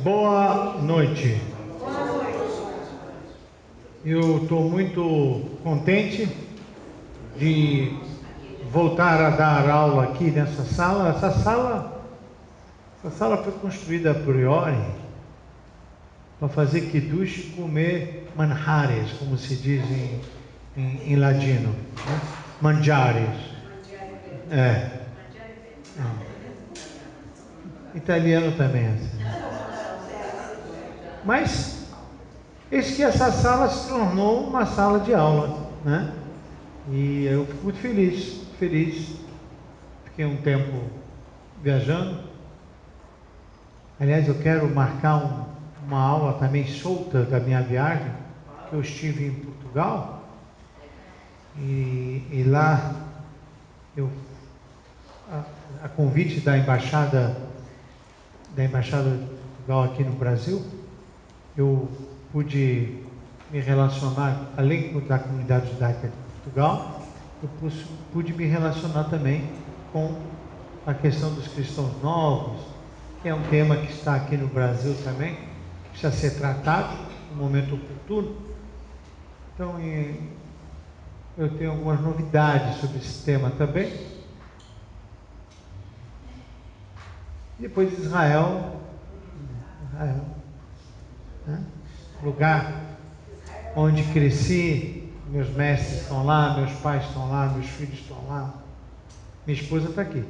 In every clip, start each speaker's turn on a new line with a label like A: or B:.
A: Boa noite. Eu estou muito contente de voltar a dar aula aqui nessa sala. Essa sala foi construída a priori para fazer kiddush e comer manjares, como se diz em ladino, né? Manjares. Italiano também é assim. Mas eis que essa sala se tornou uma sala de aula, né? E eu fico muito feliz. Fiquei um tempo viajando. Aliás, eu quero marcar uma aula também solta da minha viagem, que eu estive em Portugal. E lá, a convite da embaixada de Portugal aqui no Brasil, eu pude me relacionar, além da comunidade judaica de Portugal, eu pude me relacionar também com a questão dos cristãos novos, que é um tema que está aqui no Brasil também, que precisa ser tratado no momento oportuno. Então, eu tenho algumas novidades sobre esse tema também. Depois Israel, né? Lugar onde cresci, meus mestres estão lá, meus pais estão lá, meus filhos estão lá, minha esposa está aqui.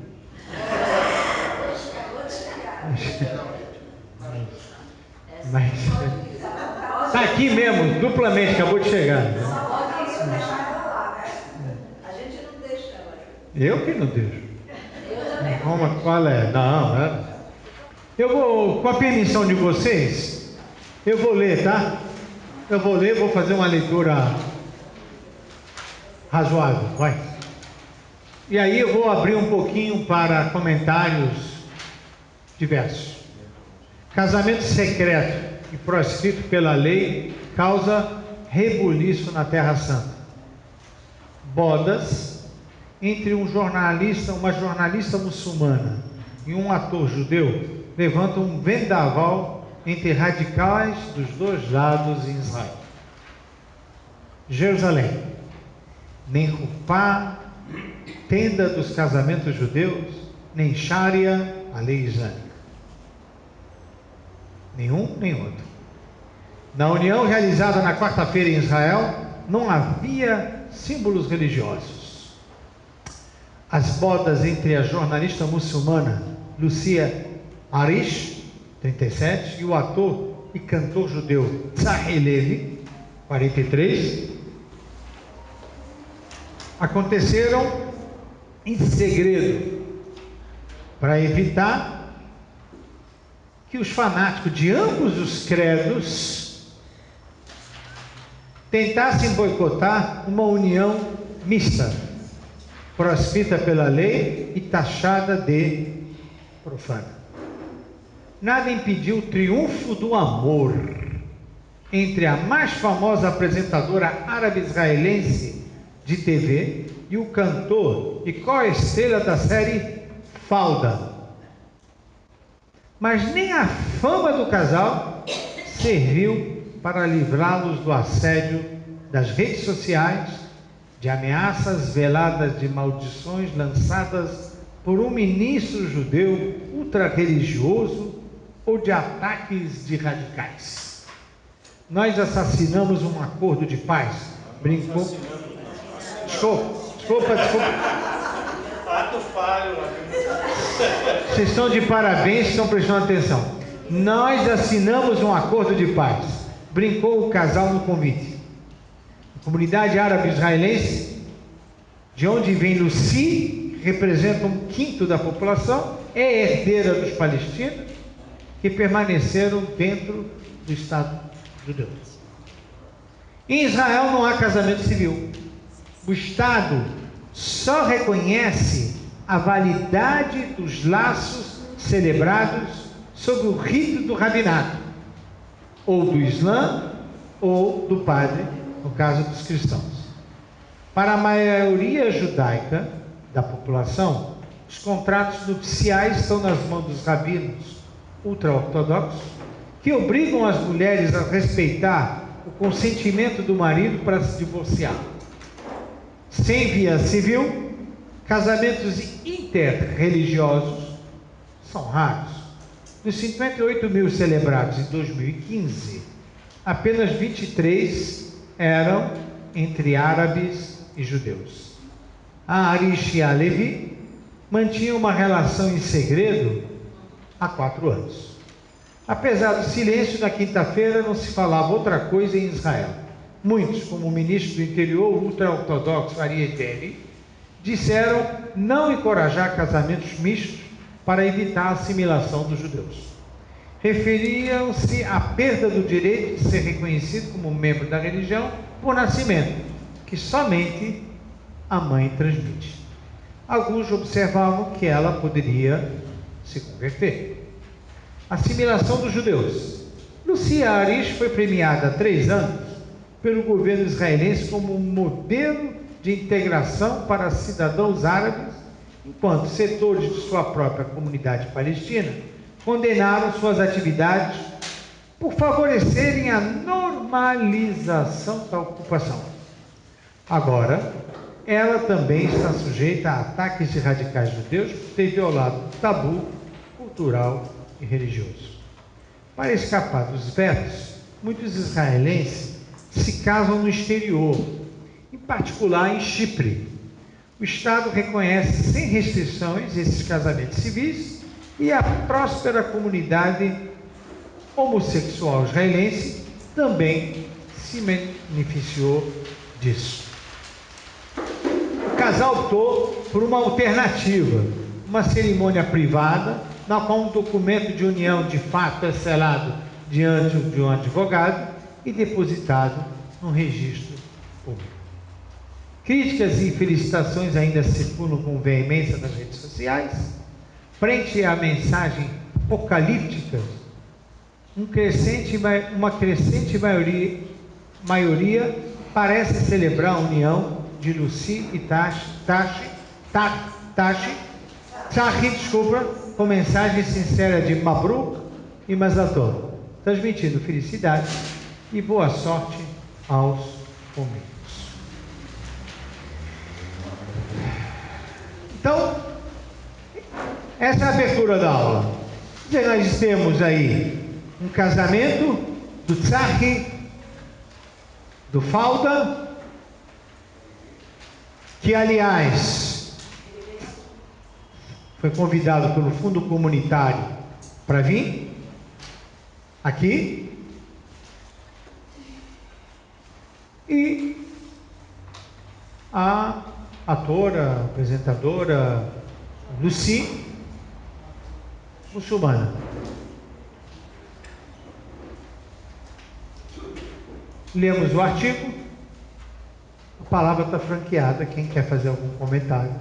A: Mas está aqui mesmo, duplamente, acabou de chegar.
B: A gente não deixa ela.
A: Eu que não deixo. Qual é? Não. Eu vou, com a permissão de vocês, eu vou ler, tá? Eu vou ler, vou fazer uma leitura razoável, vai. E aí eu vou abrir um pouquinho para comentários diversos. Casamento secreto e proscrito pela lei causa rebuliço na Terra Santa. Bodas entre uma jornalista muçulmana e um ator judeu levantam um vendaval entre radicais dos dois lados em Israel. Jerusalém, nem Rupá, tenda dos casamentos judeus, nem Sharia, a lei islâmica. Nenhum nem outro. Na união realizada na quarta-feira em Israel, não havia símbolos religiosos. As bodas entre a jornalista muçulmana Lucia Arish, 37, e o ator e cantor judeu Tzahi Levi, 43, aconteceram em segredo para evitar que os fanáticos de ambos os credos tentassem boicotar uma união mista, proscrita pela lei e taxada de profana. Nada impediu o triunfo do amor entre a mais famosa apresentadora árabe-israelense de TV e o cantor e co-estrela da série Falda. Mas nem a fama do casal serviu para livrá-los do assédio das redes sociais, de ameaças veladas de maldições lançadas por um ministro judeu ultra-religioso ou de ataques de radicais. Nós assassinamos um acordo de paz, brincou. Desculpa.
C: Ato falho.
A: Vocês estão de parabéns, estão prestando atenção. Nós assinamos um acordo de paz, brincou o casal no convite. A comunidade árabe israelense, de onde vem Lucy, representa 1/5 da população, é herdeira dos palestinos que permaneceram dentro do Estado judeu. Em Israel não há casamento civil. O Estado só reconhece a validade dos laços celebrados sob o rito do rabinato, ou do Islã, ou do padre, no caso dos cristãos. Para a maioria judaica da população, os contratos nupciais estão nas mãos dos rabinos ultra-ortodoxos que obrigam as mulheres a respeitar o consentimento do marido para se divorciar. Sem via civil, casamentos interreligiosos são raros. Dos 58 mil celebrados em 2015, apenas 23 eram entre árabes e judeus. A Arish e a Levi mantinham uma relação em segredo há 4 anos. Apesar do silêncio, na quinta-feira não se falava outra coisa em Israel. Muitos, como o ministro do interior ultra-ortodoxo Aryeh Deri, disseram não encorajar casamentos mistos para evitar a assimilação dos judeus. Referiam-se à perda do direito de ser reconhecido como membro da religião por nascimento, que somente a mãe transmite. Alguns observavam que ela poderia se converter. Assimilação dos judeus. Lucia Arish foi premiada há 3 anos pelo governo israelense como um modelo de integração para cidadãos árabes, enquanto setores de sua própria comunidade palestina condenaram suas atividades por favorecerem a normalização da ocupação. Agora, ela também está sujeita a ataques de radicais judeus por ter violado o tabu cultural e religioso. Para escapar dos vetos, muitos israelenses se casam no exterior, em particular em Chipre. O Estado reconhece sem restrições esses casamentos civis e a próspera comunidade homossexual israelense também se beneficiou disso. O casal optou por uma alternativa, uma cerimônia privada, na qual um documento de união de fato é selado diante de um advogado e depositado no registro público. Críticas e felicitações ainda circulam com veemência nas redes sociais. Frente à mensagem apocalíptica, uma crescente maioria parece celebrar a união de Lucy e Tzachi, com mensagem sincera de Mabruk e Mazal Tov, transmitindo felicidade e boa sorte aos comidos. Então, essa é a abertura da aula. Nós temos aí um casamento do Tzachi, do Falda, que aliás foi convidado pelo Fundo Comunitário para vir aqui, e a atora, apresentadora Lucy, muçulmana. Lemos o artigo, a palavra está franqueada. Quem quer fazer algum comentário,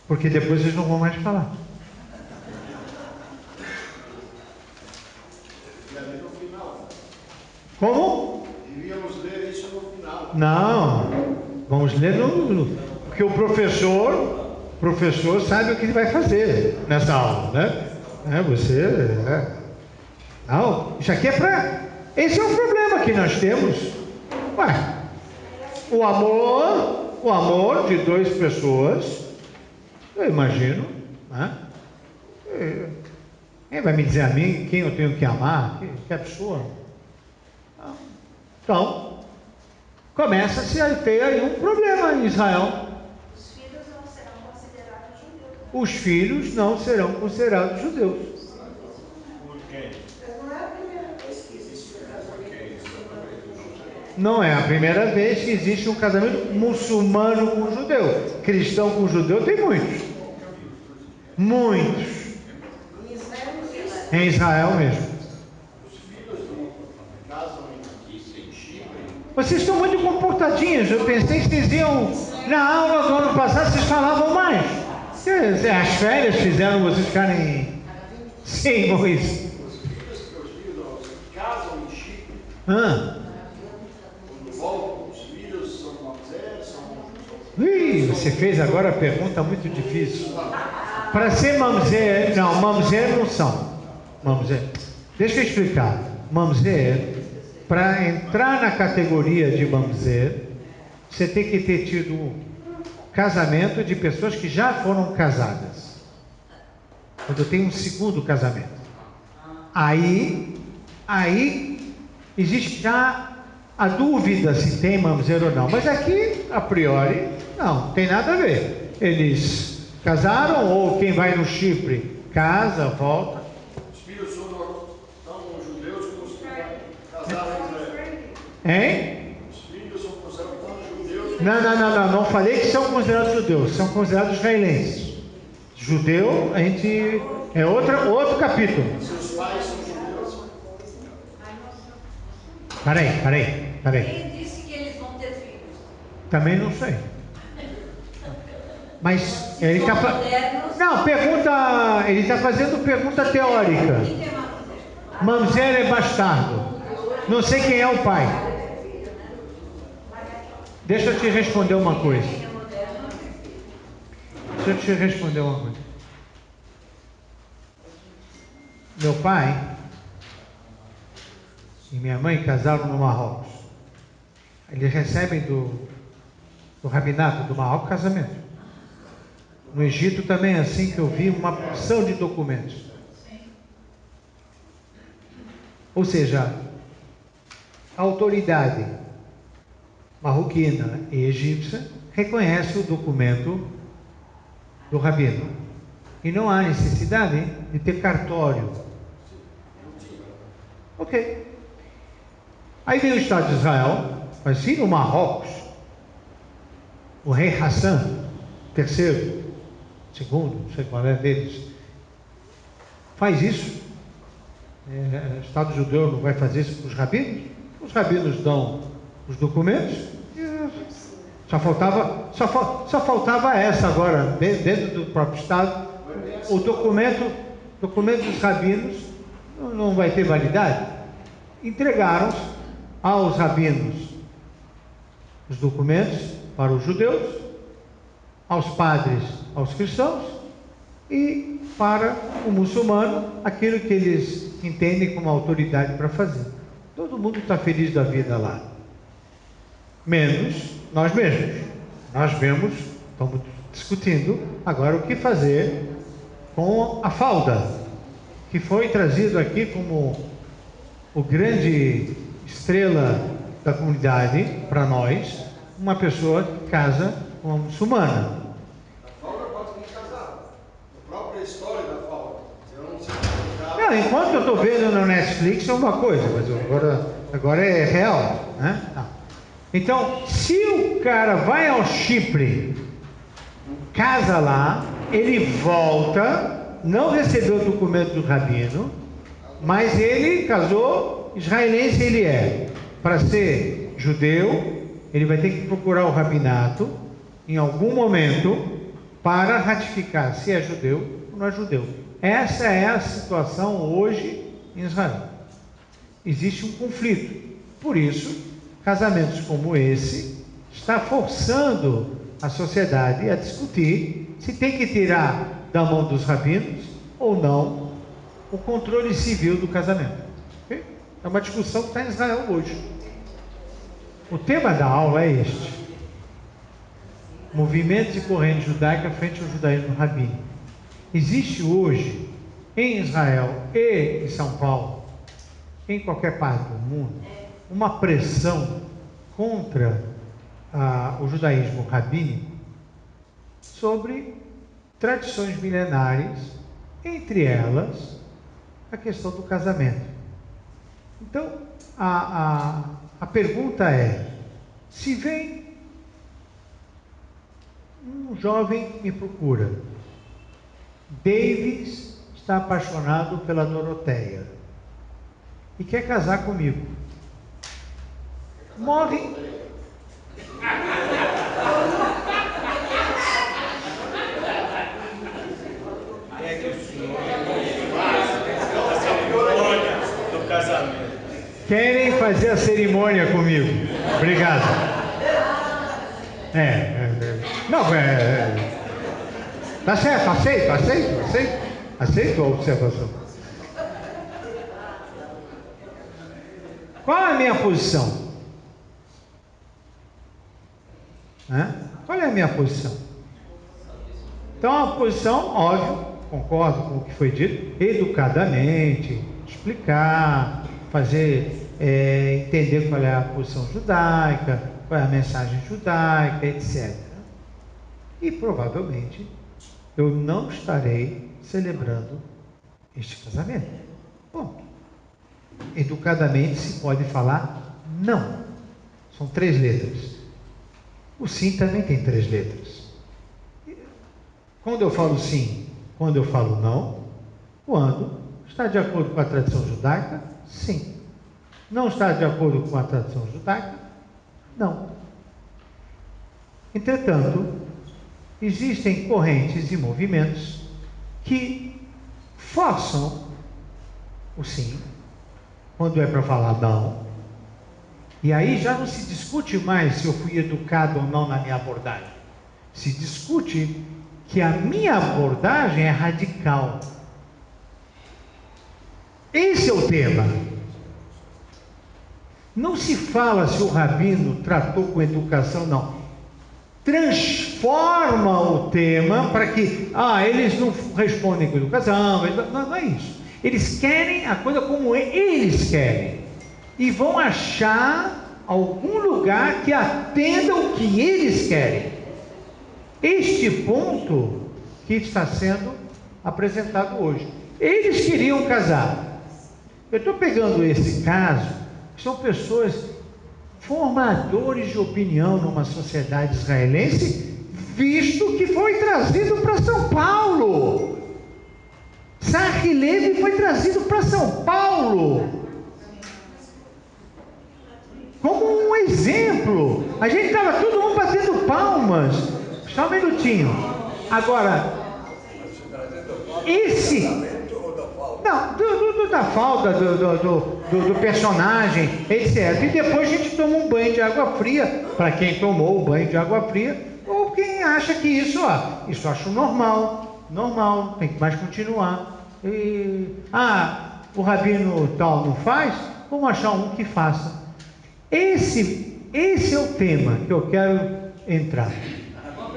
A: porque depois vocês não vão mais falar. Como?
C: Devíamos ler isso no final.
A: Não, vamos ler porque o professor sabe o que ele vai fazer nessa aula, né? Não, isso aqui é para... Esse é o problema que nós temos. Ué, o amor de 2 pessoas, eu imagino, né? Quem vai me dizer a mim quem eu tenho que amar? Que absurdo. Então, começa-se a ter aí um problema em Israel.
B: Os filhos não serão considerados judeus.
A: Os filhos não serão considerados judeus.
C: Por quê?
B: Não é a primeira vez que existe um casamento.
A: Não é a primeira vez que existe um casamento muçulmano com judeu. Cristão com judeu tem muitos. Muitos.
B: Em Israel não existe.
A: Em Israel mesmo. Vocês estão muito comportadinhos. Eu pensei que vocês iam... Na aula do ano passado vocês falavam mais. As férias fizeram vocês ficarem sem voz.
C: Os filhos que eu digo, casam em Chipre. Quando voltam, os filhos são mamzer,
A: Você fez agora a pergunta muito difícil. Para ser mamzer, não, mamzer não são. Mamzer. Deixa eu explicar. Mamzer, para entrar na categoria de mamzer, você tem que ter tido casamento de pessoas que já foram casadas. Quando tem um segundo casamento. Aí existe já a dúvida se tem mamzer ou não. Mas aqui, a priori, não tem nada a ver. Eles casaram ou quem vai no Chipre casa, volta.
C: Os filhos são judeus como os casaram em Israel.
A: Hein?
C: Os filhos são considerados judeus.
A: Não falei que são considerados judeus, são considerados israelenses. Judeu, a gente é outro capítulo.
C: Seus pais são judeus.
A: Peraí.
D: Quem disse que eles vão ter filhos?
A: Também não sei. Mas ele está ele está fazendo pergunta teórica. Mamzer é bastardo. Não sei quem é o pai. Deixa eu te responder uma coisa. Meu pai e minha mãe casaram no Marrocos. Eles recebem do rabinato do Marrocos casamento. No Egito também é assim que eu vi uma porção de documentos. Ou seja, a autoridade marroquina e egípcia reconhece o documento do rabino. E não há necessidade de ter cartório. Ok. Aí vem o Estado de Israel, mas sim no Marrocos, o rei Hassan III, segundo, não sei qual é deles, faz isso. O Estado judeu não vai fazer isso para os rabinos? Os rabinos dão os documentos. Só faltava essa agora, dentro do próprio Estado, o documento dos rabinos não vai ter validade. Entregaram aos rabinos os documentos para os judeus, aos padres, aos cristãos e para o muçulmano aquilo que eles entendem como autoridade para fazer. Todo mundo está feliz da vida lá, menos nós mesmos. Nós mesmos estamos discutindo agora o que fazer com a falda, que foi trazido aqui como o grande estrela da comunidade para nós, uma pessoa que casa com uma muçulmana.
C: A falda pode vir casada. A própria história da falda.
A: Enquanto eu estou vendo no Netflix é uma coisa, mas agora é real, né? Então, se o cara vai ao Chipre, casa lá, ele volta, não recebeu o documento do rabino, mas ele casou, israelense ele é. Para ser judeu, ele vai ter que procurar o rabinato em algum momento para ratificar se é judeu ou não é judeu. Essa é a situação hoje em Israel. Existe um conflito. Por isso, casamentos como esse está forçando a sociedade a discutir se tem que tirar da mão dos rabinos ou não o controle civil do casamento. Okay? É uma discussão que está em Israel hoje. O tema da aula é este: movimentos e correntes judaicas frente ao judaísmo rabínico. Existe hoje em Israel e em São Paulo, em qualquer parte do mundo, uma pressão contra o judaísmo rabínico sobre tradições milenares, entre elas a questão do casamento. Então, a pergunta é: se vem um jovem me procura, Davis está apaixonado pela Doroteia e quer casar comigo, morre.
E: Do casamento.
A: Querem fazer a cerimônia comigo? Obrigado. Tá certo, aceito a observação. Qual é a minha posição? Qual é a minha posição? Então, a posição, óbvio, concordo com o que foi dito, educadamente, explicar, fazer, entender qual é a posição judaica, qual é a mensagem judaica, etc. E provavelmente eu não estarei celebrando este casamento. Bom, educadamente se pode falar não. São 3 letras. O sim também tem 3 letras. Quando eu falo sim, quando eu falo não, quando está de acordo com a tradição judaica, sim. Não está de acordo com a tradição judaica, não. Entretanto, existem correntes e movimentos que forçam o sim, quando é para falar não, e aí já não se discute mais se eu fui educado ou não na minha abordagem. Se discute que a minha abordagem é radical. Esse é o tema. Não se fala se o rabino tratou com educação, não. Transforma o tema para que, eles não respondem com educação, não é isso. Eles querem a coisa como eles querem. E vão achar algum lugar que atenda o que eles querem. Este ponto que está sendo apresentado hoje. Eles queriam casar. Eu estou pegando esse caso, que são pessoas formadores de opinião numa sociedade israelense, visto que foi trazido para São Paulo. Sarri Levi foi trazido para São Paulo como um exemplo. A gente estava todo mundo batendo palmas. Só um minutinho. Agora, esse... Não, da falta do personagem, etc. E depois a gente toma um banho de água fria, para quem tomou o banho de água fria, ou quem acha que isso eu acho normal, tem que mais continuar. O rabino tal não faz, vamos achar um que faça. Esse é o tema que eu quero entrar.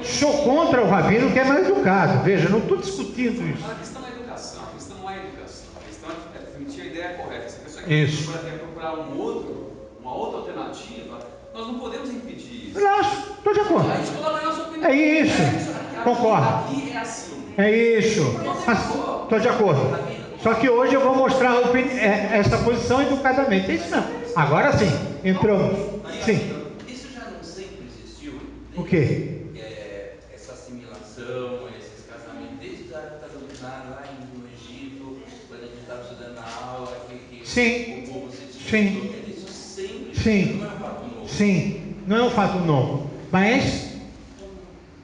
A: Sou contra o rabino que é mais educado. Veja, não estou discutindo isso.
F: A questão é educação, a questão não é educação. A questão é transmitir a ideia correta. Se a pessoa quer procurar uma outra alternativa, nós não podemos impedir isso.
A: Estou de acordo.
F: A gente coloca a nossa opinião.
A: É isso. Concordo.
F: Aqui é assim.
A: É isso. Estou de acordo. Só que hoje eu vou mostrar essa posição educadamente. É isso mesmo. Agora sim, entramos. Sim.
G: Isso já não sempre existiu?
A: O quê?
G: Essa assimilação, esses casamentos, desde a época lá no Egito, quando a gente estava estudando na aula, que
A: sim.
G: o povo se
A: sim.
G: Isso sempre
A: sim.
G: Não é um fato novo.
A: Sim, não é um fato novo. Mas,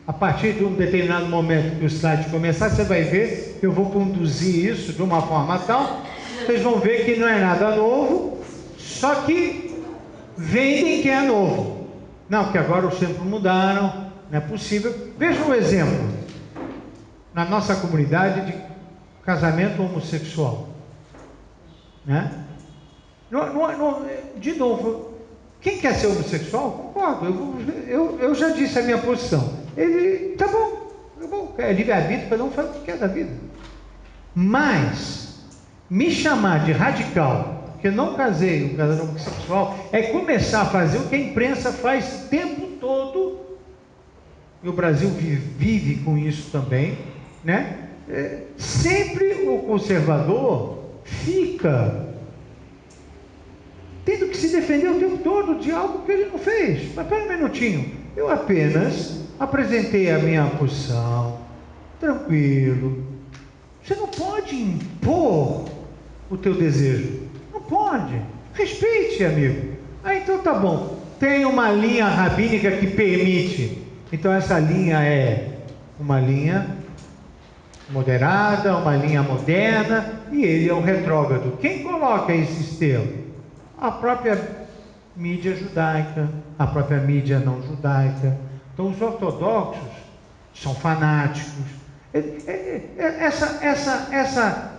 A: a partir de um determinado momento que o slide começar, você vai ver que eu vou conduzir isso de uma forma tal, vocês vão ver que não é nada novo, só que vendem que é novo. Não, que agora os tempos mudaram, não é possível. Veja um exemplo, na nossa comunidade de casamento homossexual, né? De novo, quem quer ser homossexual, concordo, eu já disse a minha posição. Ele, tá bom, é livre-arbítrio, cada um faz o que quer da vida. Mas, me chamar de radical, porque eu não casei um casamento homossexual, é começar a fazer o que a imprensa faz o tempo todo, e o Brasil vive com isso também, né? Sempre o conservador fica tendo que se defender o tempo todo de algo que ele não fez. Mas pera um minutinho, eu apenas apresentei a minha posição, tranquilo. Você não pode impor o teu desejo, não pode. Respeite, amigo. Então tá bom, tem uma linha rabínica que permite, então essa linha é uma linha moderada, uma linha moderna, e ele é o retrógrado. Quem coloca esses termos? A própria mídia judaica, a própria mídia não judaica. Então os ortodoxos são fanáticos,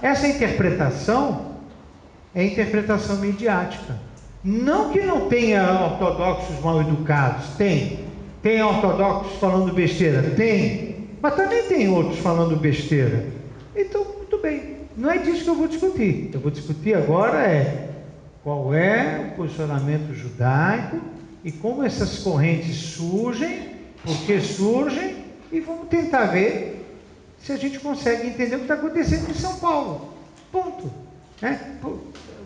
A: Essa interpretação é interpretação midiática. Não que não tenha ortodoxos mal educados, tem ortodoxos falando besteira, tem, mas também tem outros falando besteira. Então, muito bem, não é disso que eu vou discutir. Eu vou discutir agora qual é o posicionamento judaico e como essas correntes surgem, por que surgem, e vamos tentar ver se a gente consegue entender o que está acontecendo em São Paulo. Ponto.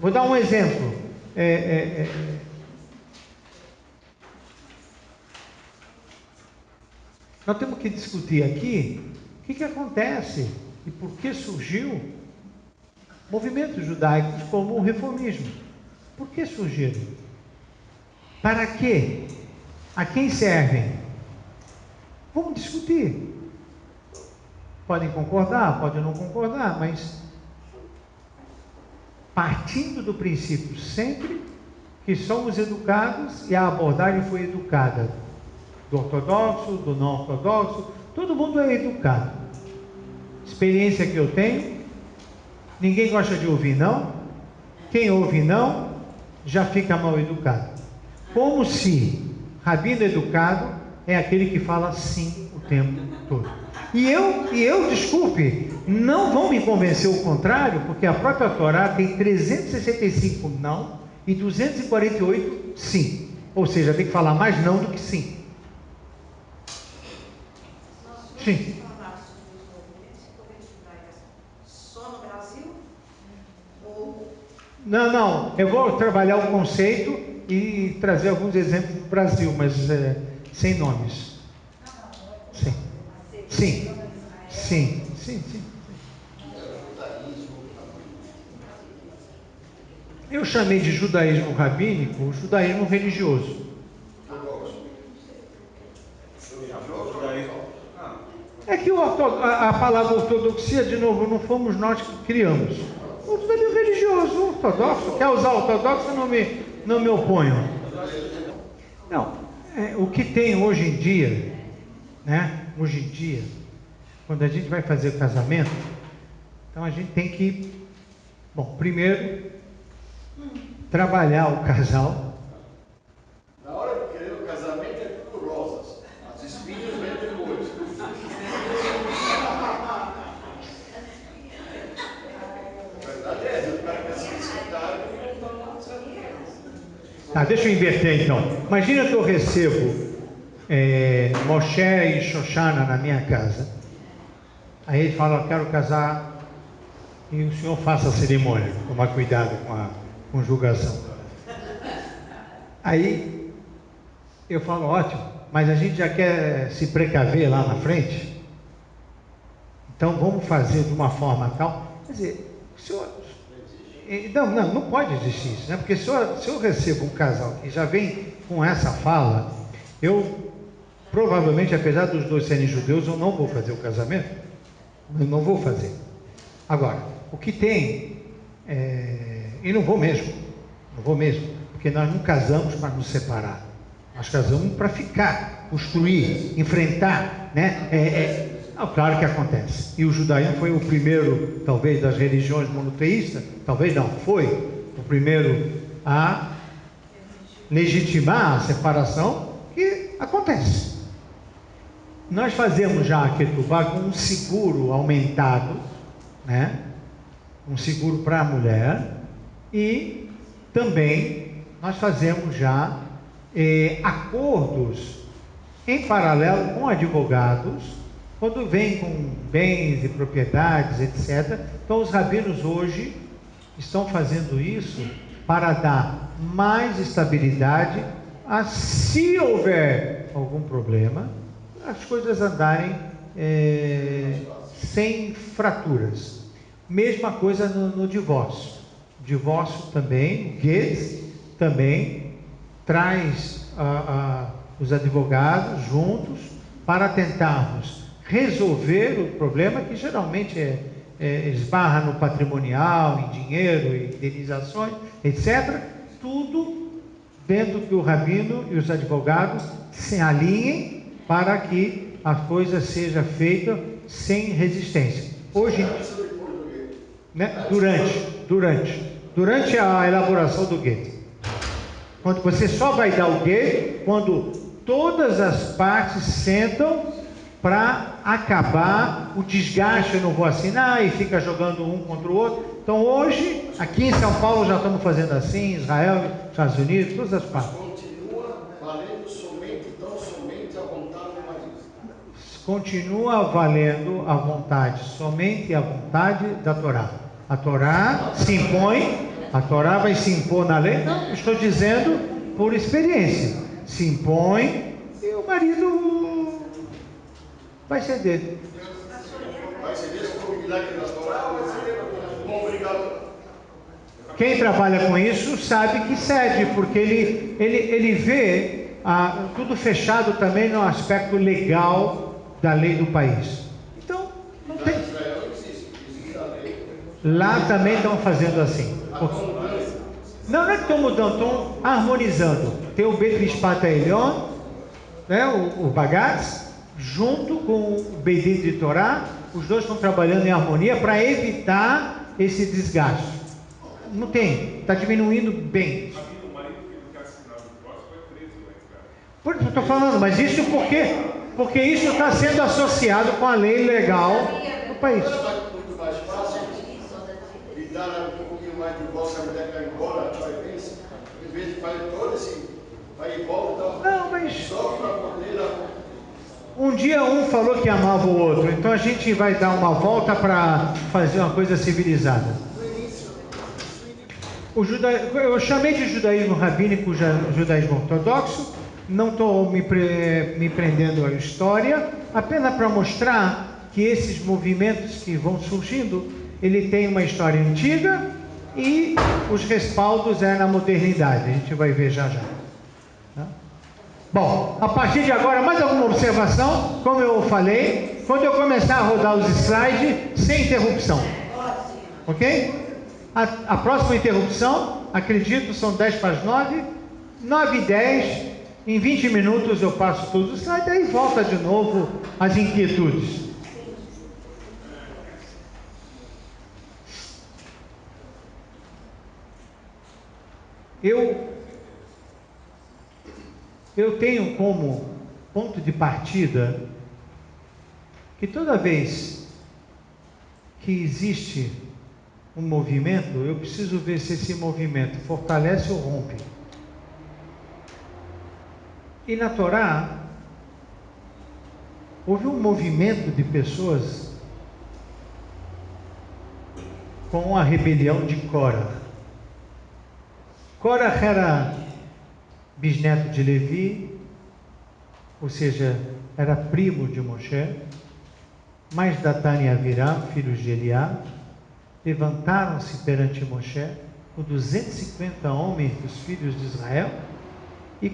A: Vou dar um exemplo. Nós temos que discutir aqui o que acontece e por que surgiu movimentos judaicos como o reformismo. Por que surgiram? Para quê? A quem servem? Vamos discutir. Podem concordar, podem não concordar, mas partindo do princípio sempre que somos educados e a abordagem foi educada, do ortodoxo, do não ortodoxo, todo mundo é educado. Experiência que eu tenho, ninguém gosta de ouvir não, quem ouve não, já fica mal educado. Como se rabino educado é aquele que fala sim o tempo todo. E eu, desculpe, não vão me convencer o contrário, porque a própria Torá tem 365 não e 248 sim. Ou seja, tem que falar mais não do que sim. Sim.
D: Só no Brasil? Ou...
A: Não, eu vou trabalhar o conceito e trazer alguns exemplos do Brasil, mas sem nomes. Sim. Eu chamei de judaísmo rabínico o judaísmo religioso. É que a palavra ortodoxia, de novo, não fomos nós que criamos. O judaísmo religioso, ortodoxo, quer usar ortodoxo, não me oponho. Não, o que tem hoje em dia, hoje em dia, quando a gente vai fazer o casamento, então a gente tem que, primeiro, trabalhar o casal.
C: Na hora de querer o casamento é tudo rosas. As espinhas vêm depois. A verdade é essa, o cara quer se excitar e não está certo.
A: Deixa eu inverter então. Imagina que eu recebo Moshe e Shoshana na minha casa. Aí ele fala, eu quero casar e o senhor faça a cerimônia, tomar cuidado com a conjugação. Aí eu falo, ótimo, mas a gente já quer se precaver lá na frente, então vamos fazer de uma forma tal. Quer dizer, o senhor... Não pode existir isso, Porque se eu recebo um casal que já vem com essa fala, eu provavelmente, apesar dos dois serem judeus, eu não vou fazer o casamento. Eu não vou fazer. Agora, o que tem, e não vou mesmo, porque nós não casamos para nos separar, nós casamos para ficar, construir, enfrentar, claro que acontece. E o judaísmo foi o primeiro, talvez, das religiões monoteístas, talvez não, foi o primeiro a legitimar a separação, que acontece. Nós fazemos já a Ketubá com um seguro aumentado, um seguro para a mulher, e também nós fazemos já acordos em paralelo com advogados, quando vem com bens e propriedades, etc. Então os rabinos hoje estão fazendo isso para dar mais estabilidade a, se houver algum problema, as coisas andarem sem fraturas. Mesma coisa no divórcio. O divórcio também, o Guedes também traz os advogados juntos para tentarmos resolver o problema que geralmente esbarra no patrimonial, em dinheiro, em indenizações, etc. Tudo dentro que o rabino e os advogados se alinhem para que a coisa seja feita sem resistência. Hoje,
C: Antes ou depois do gueto?
A: né, durante a elaboração do gueto. Quando você só vai dar o gueto quando todas as partes sentam para acabar o desgaste. Eu não vou assinar e fica jogando um contra o outro. Então hoje, aqui em São Paulo já estamos fazendo assim, Israel, Estados Unidos, todas as partes.
C: Continua valendo somente, tão somente a vontade do marido.
A: Continua valendo a vontade, somente a vontade da Torá. A Torá se impõe, a Torá vai se impor na lei? Não, estou dizendo por experiência. Se impõe e o marido vai ceder.
C: Vai ser mesmo como milagre da Torá ou vai ser como obrigado?
A: Quem trabalha com isso sabe que cede, porque ele vê tudo fechado também no aspecto legal da lei do país. Então, não tem.
C: Israel não existe, existe a lei.
A: Lá também estão fazendo assim. Não é que estão mudando, estão harmonizando. Tem o Bet Mishpat Elyon, né, o Bagatz, junto com o Beit Din de Torá. Os dois estão trabalhando em harmonia para evitar esse desgaste. Não tem, está diminuindo bem. Por isso eu estou falando, mas isso por quê? Porque isso está sendo associado com a lei legal do país.
C: Não é muito mais fácil de dar um pouquinho mais de volta, a mulher vai embora, vai bem, em vez de fazer todo esse, vai e volta,
A: Não, mas
C: só para poder.
A: um dia um falou que amava o outro, então a gente vai dar uma volta para fazer uma coisa civilizada. Eu chamei de judaísmo rabínico, judaísmo ortodoxo, não estou me prendendo à história, apenas para mostrar que esses movimentos que vão surgindo, ele tem uma história antiga e os respaldos na modernidade, a gente vai ver já já. Tá? Bom, a partir de agora, mais alguma observação? Como eu falei, quando eu começar a rodar os slides, sem interrupção. Ok? A próxima interrupção, acredito, são 10 para as 9, 9 e 10, em 20 minutos eu passo todos os slides, aí volta de novo as inquietudes. Eu tenho como ponto de partida que toda vez que existe um movimento, eu preciso ver se esse movimento fortalece ou rompe. E na Torá, houve um movimento de pessoas com a rebelião de Cora. Cora era bisneto de Levi, ou seja, era primo de Moshe, mais Datan e Aviram, filhos de Eliá, levantaram-se perante Moshe, com 250 homens dos filhos de Israel, e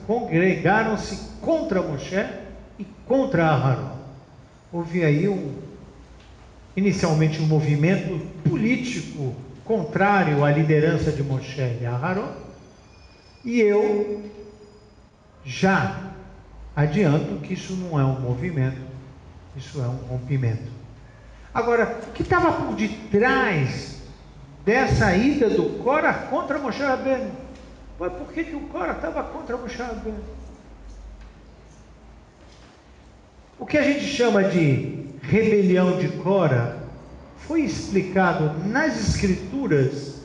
A: congregaram-se contra Moshe e contra Aharon. Houve aí inicialmente um movimento político contrário à liderança de Moshe e Aharon, e eu já adianto que isso não é um movimento, isso é um rompimento. Agora, o que estava por detrás dessa ida do Cora contra Moshe Rabbeinu? Por que o Cora estava contra Moshe Rabbeinu? O que a gente chama de rebelião de Cora foi explicado nas escrituras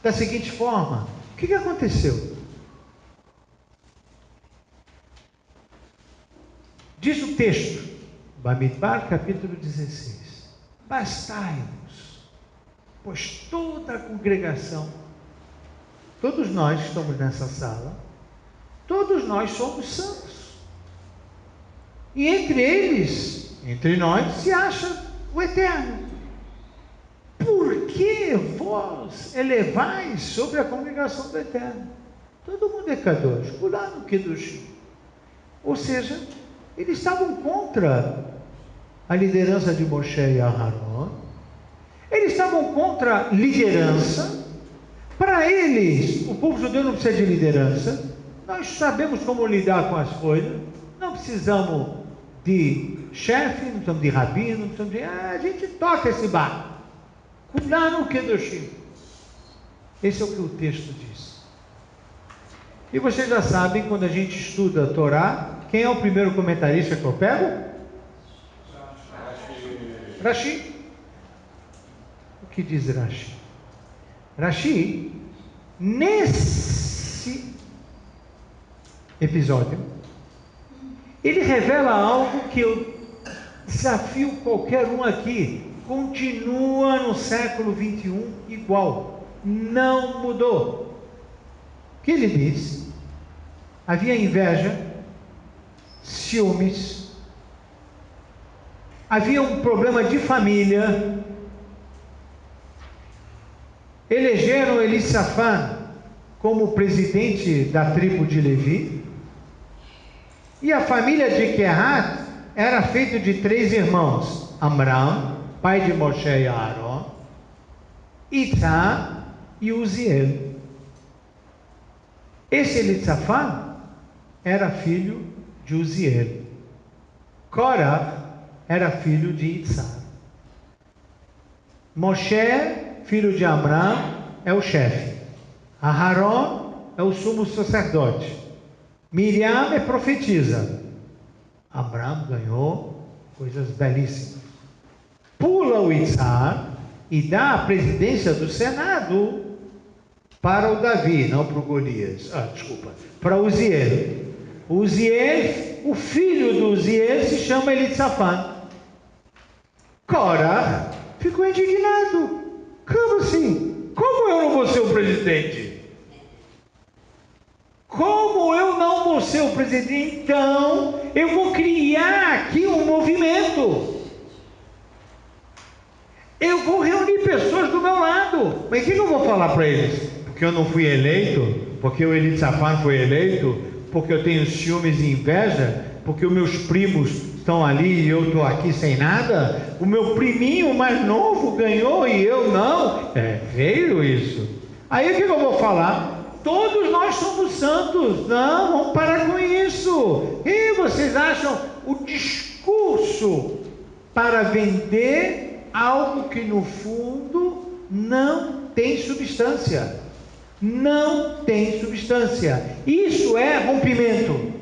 A: da seguinte forma: o que aconteceu? Diz o texto, Bamidbar, capítulo 16: bastai-vos, pois toda a congregação, todos nós que estamos nessa sala, todos nós somos santos, e entre eles, entre nós, se acha o Eterno. Por que vós elevais sobre a congregação do Eterno? Todo mundo é Kadosh, Kulanu Kedoshim. Ou seja, eles estavam contra a liderança de Moshe e Aharon, eles estavam contra a liderança. Para eles, o povo judeu não precisa de liderança, nós sabemos como lidar com as coisas, não precisamos de chefe, não precisamos de rabino, não precisamos de... a gente toca esse barco. Cuidado que Kedoshim. Esse é o que o texto diz. E vocês já sabem, quando a gente estuda a Torá, quem é o primeiro comentarista que eu pego? Rashi. O que diz Rashi? Rashi, nesse episódio, ele revela algo que eu desafio qualquer um aqui, continua no século 21 igual, não mudou. O que ele diz? Havia inveja, ciúmes, havia um problema de família. Elegeram Elissafã como presidente da tribo de Levi, e a família de Quehat era feita de 3 irmãos: Amram, pai de Moshe e Aaron, Itá e Uziel. Esse Elissafã era filho de Uziel. Korah era filho de Itzar. Moshe, filho de Amram, é o chefe. Aharon é o sumo sacerdote. Miriam é profetisa. Amram ganhou coisas belíssimas. Pula o Itzar e dá a presidência do Senado para o Davi, não para o Golias. Para Uziel. Uziel, o filho do Uziel se chama Elissafã. Korah ficou indignado. Como assim? Como eu não vou ser o presidente? Como eu não vou ser o presidente? Então, eu vou criar aqui um movimento. Eu vou reunir pessoas do meu lado. Mas o que eu vou falar para eles? Porque eu não fui eleito? Porque o Elissafã foi eleito? Porque eu tenho ciúmes e inveja? Porque os meus primos estão ali e eu estou aqui sem nada? O meu priminho mais novo ganhou e eu não? É feio isso. Aí o que eu vou falar? Todos nós somos santos. Não, vamos parar com isso. E vocês acham o discurso para vender algo que no fundo não tem substância? Não tem substância. Isso é rompimento.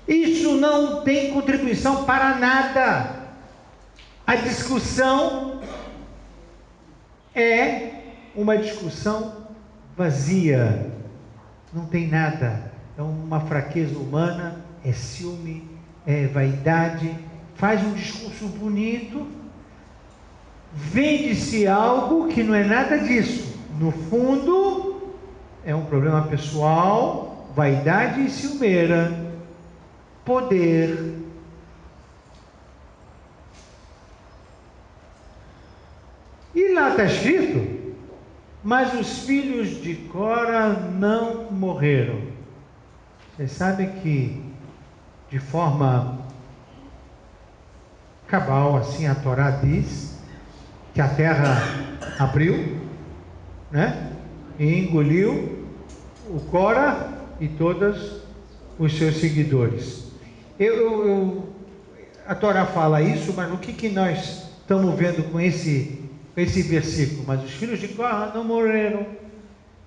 A: Isso não tem contribuição para nada. A discussão é uma discussão vazia. Não tem nada. É uma fraqueza humana, é ciúme, é vaidade. Faz um discurso bonito, vende-se algo que não é nada disso. No fundo, é um problema pessoal, vaidade e ciumeira, poder. E lá está escrito: mas os filhos de Cora não morreram. Vocês sabem que, de forma cabal, assim a Torá diz, que a terra abriu, né? E engoliu o Cora e todos os seus seguidores. A Torá fala isso, mas o que nós estamos vendo com esse versículo? Mas os filhos de Cora não morreram. O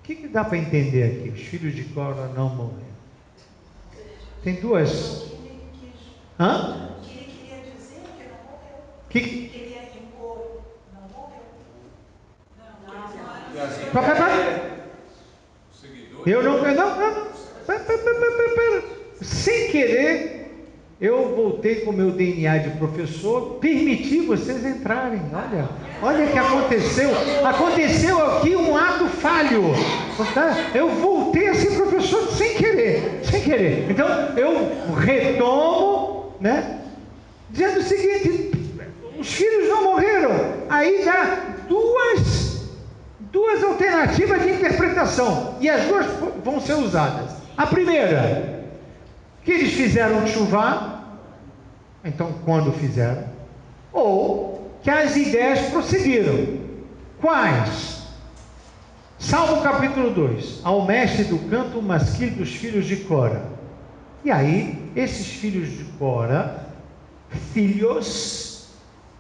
A: que dá para entender aqui? Os filhos de Cora não morreram. Tem duas. Hã?
D: O que ele queria dizer que não morreu.
A: Que
D: Ele ia impor, não morreu.
A: Eu não. Sem querer, eu voltei com o meu DNA de professor, permiti vocês entrarem. Olha o que aconteceu. Aconteceu aqui um ato falho. Eu voltei a ser professor sem querer. Então, eu retomo, né? Dizendo o seguinte: os filhos não morreram. Aí dá duas alternativas de interpretação, e as duas vão ser usadas. A primeira, que eles fizeram chuvá, então quando fizeram, ou que as ideias prosseguiram. Quais? Salmo capítulo 2: ao mestre do canto masquil dos filhos de Cora. E aí, esses filhos de Cora filhos,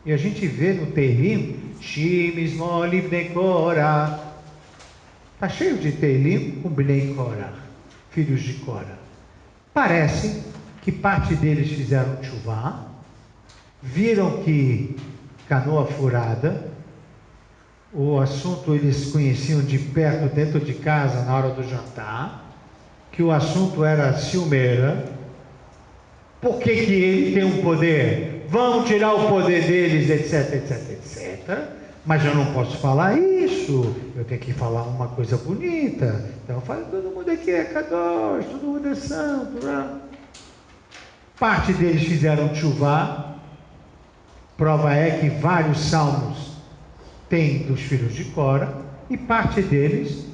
A: e a gente vê no Teilim, Shimis Molib Nekora, está cheio de Teilim com Bnei Korah, filhos de Korah. Parece que parte deles fizeram tchuvá, viram que canoa furada, o assunto eles conheciam de perto, dentro de casa, na hora do jantar, que o assunto era ciumeira. Por que ele tem um poder? Vamos tirar o poder deles, etc, etc, etc. Mas eu não posso falar isso, eu tenho que falar uma coisa bonita. Então eu falo, todo mundo aqui é Kadosh, todo mundo é santo. Né? Parte deles fizeram tchuvá. Prova é que vários salmos tem dos filhos de Cora, e parte deles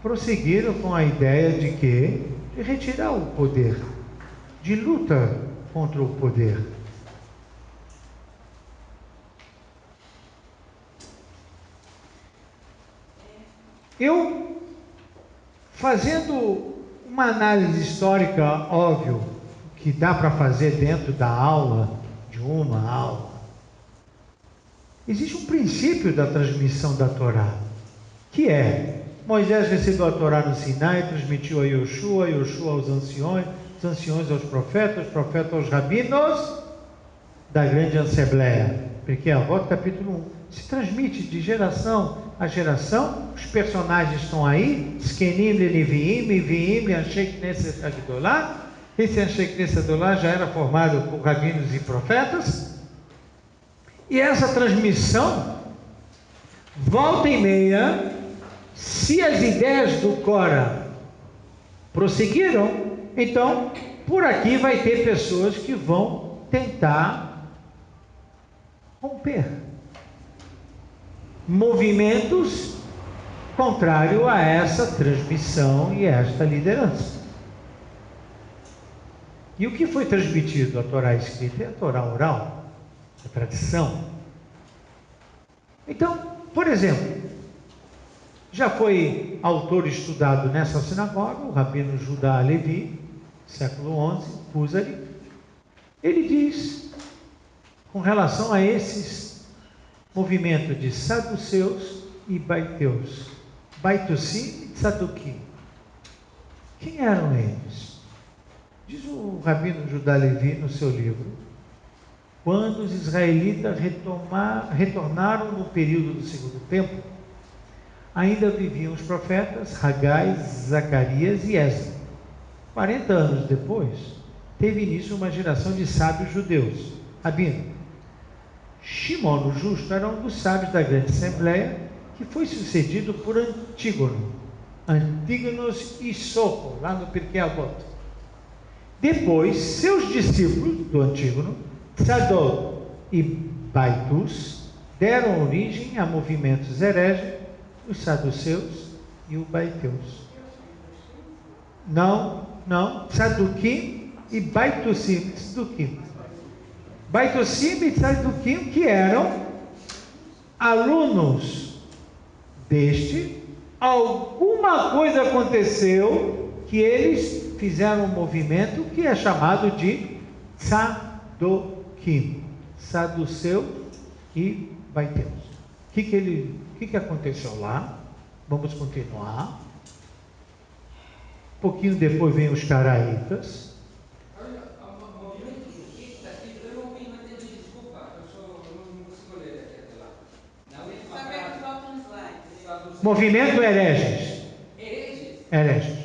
A: prosseguiram com a ideia de que? De retirar o poder, de luta contra o poder. Eu, fazendo uma análise histórica, óbvio, que dá para fazer dentro da aula, de uma aula, existe um princípio da transmissão da Torá, que é, Moisés recebeu a Torá no Sinai, transmitiu a Yoshua, Yoshua aos anciões, os anciões aos profetas, os profetas aos rabinos da grande assembleia. Porque Avot capítulo 1 se transmite de geração a geração, os personagens estão aí, Skenim, Leviim, Leviim, Anshei Knesset Agdolá. Esse Anshei Knesset Agdolá já era formado por rabinos e profetas. E essa transmissão, volta e meia, se as ideias do Cora prosseguiram, então por aqui vai ter pessoas que vão tentar romper movimentos contrários a essa transmissão e a esta liderança. E o que foi transmitido? A Torá escrita é a Torá oral, a tradição. Então, por exemplo, já foi autor estudado nessa sinagoga, o Rabino Judá Levi, século XI, Kuzari. Ele diz, com relação a esses movimentos de saduceus e baiteus, Baitusim e Tzadukim, quem eram eles? Diz o Rabino Judá Levi no seu livro, quando os israelitas retornaram no período do segundo templo, ainda viviam os profetas Hagai, Zacarias e Esdras. 40 anos depois, teve início uma geração de sábios judeus. Rabino Shimon o Justo era um dos sábios da grande assembleia, que foi sucedido por Antígono, Antígonos e Soco, lá no Pirkei Avot. Depois, seus discípulos do Antígono, Tzadok e Baitus, deram origem a movimentos hereges, os saduceus e o baiteus. Não, Tzadukim e Baitusim, Tzadukim. Baitusim e Tzadukim, que eram alunos deste, alguma coisa aconteceu que eles fizeram um movimento que é chamado de Tzadokim, saduceu e baiteus. O que aconteceu lá? Vamos continuar. Um pouquinho depois vem os caraítas. Movimento hereges. Hereges.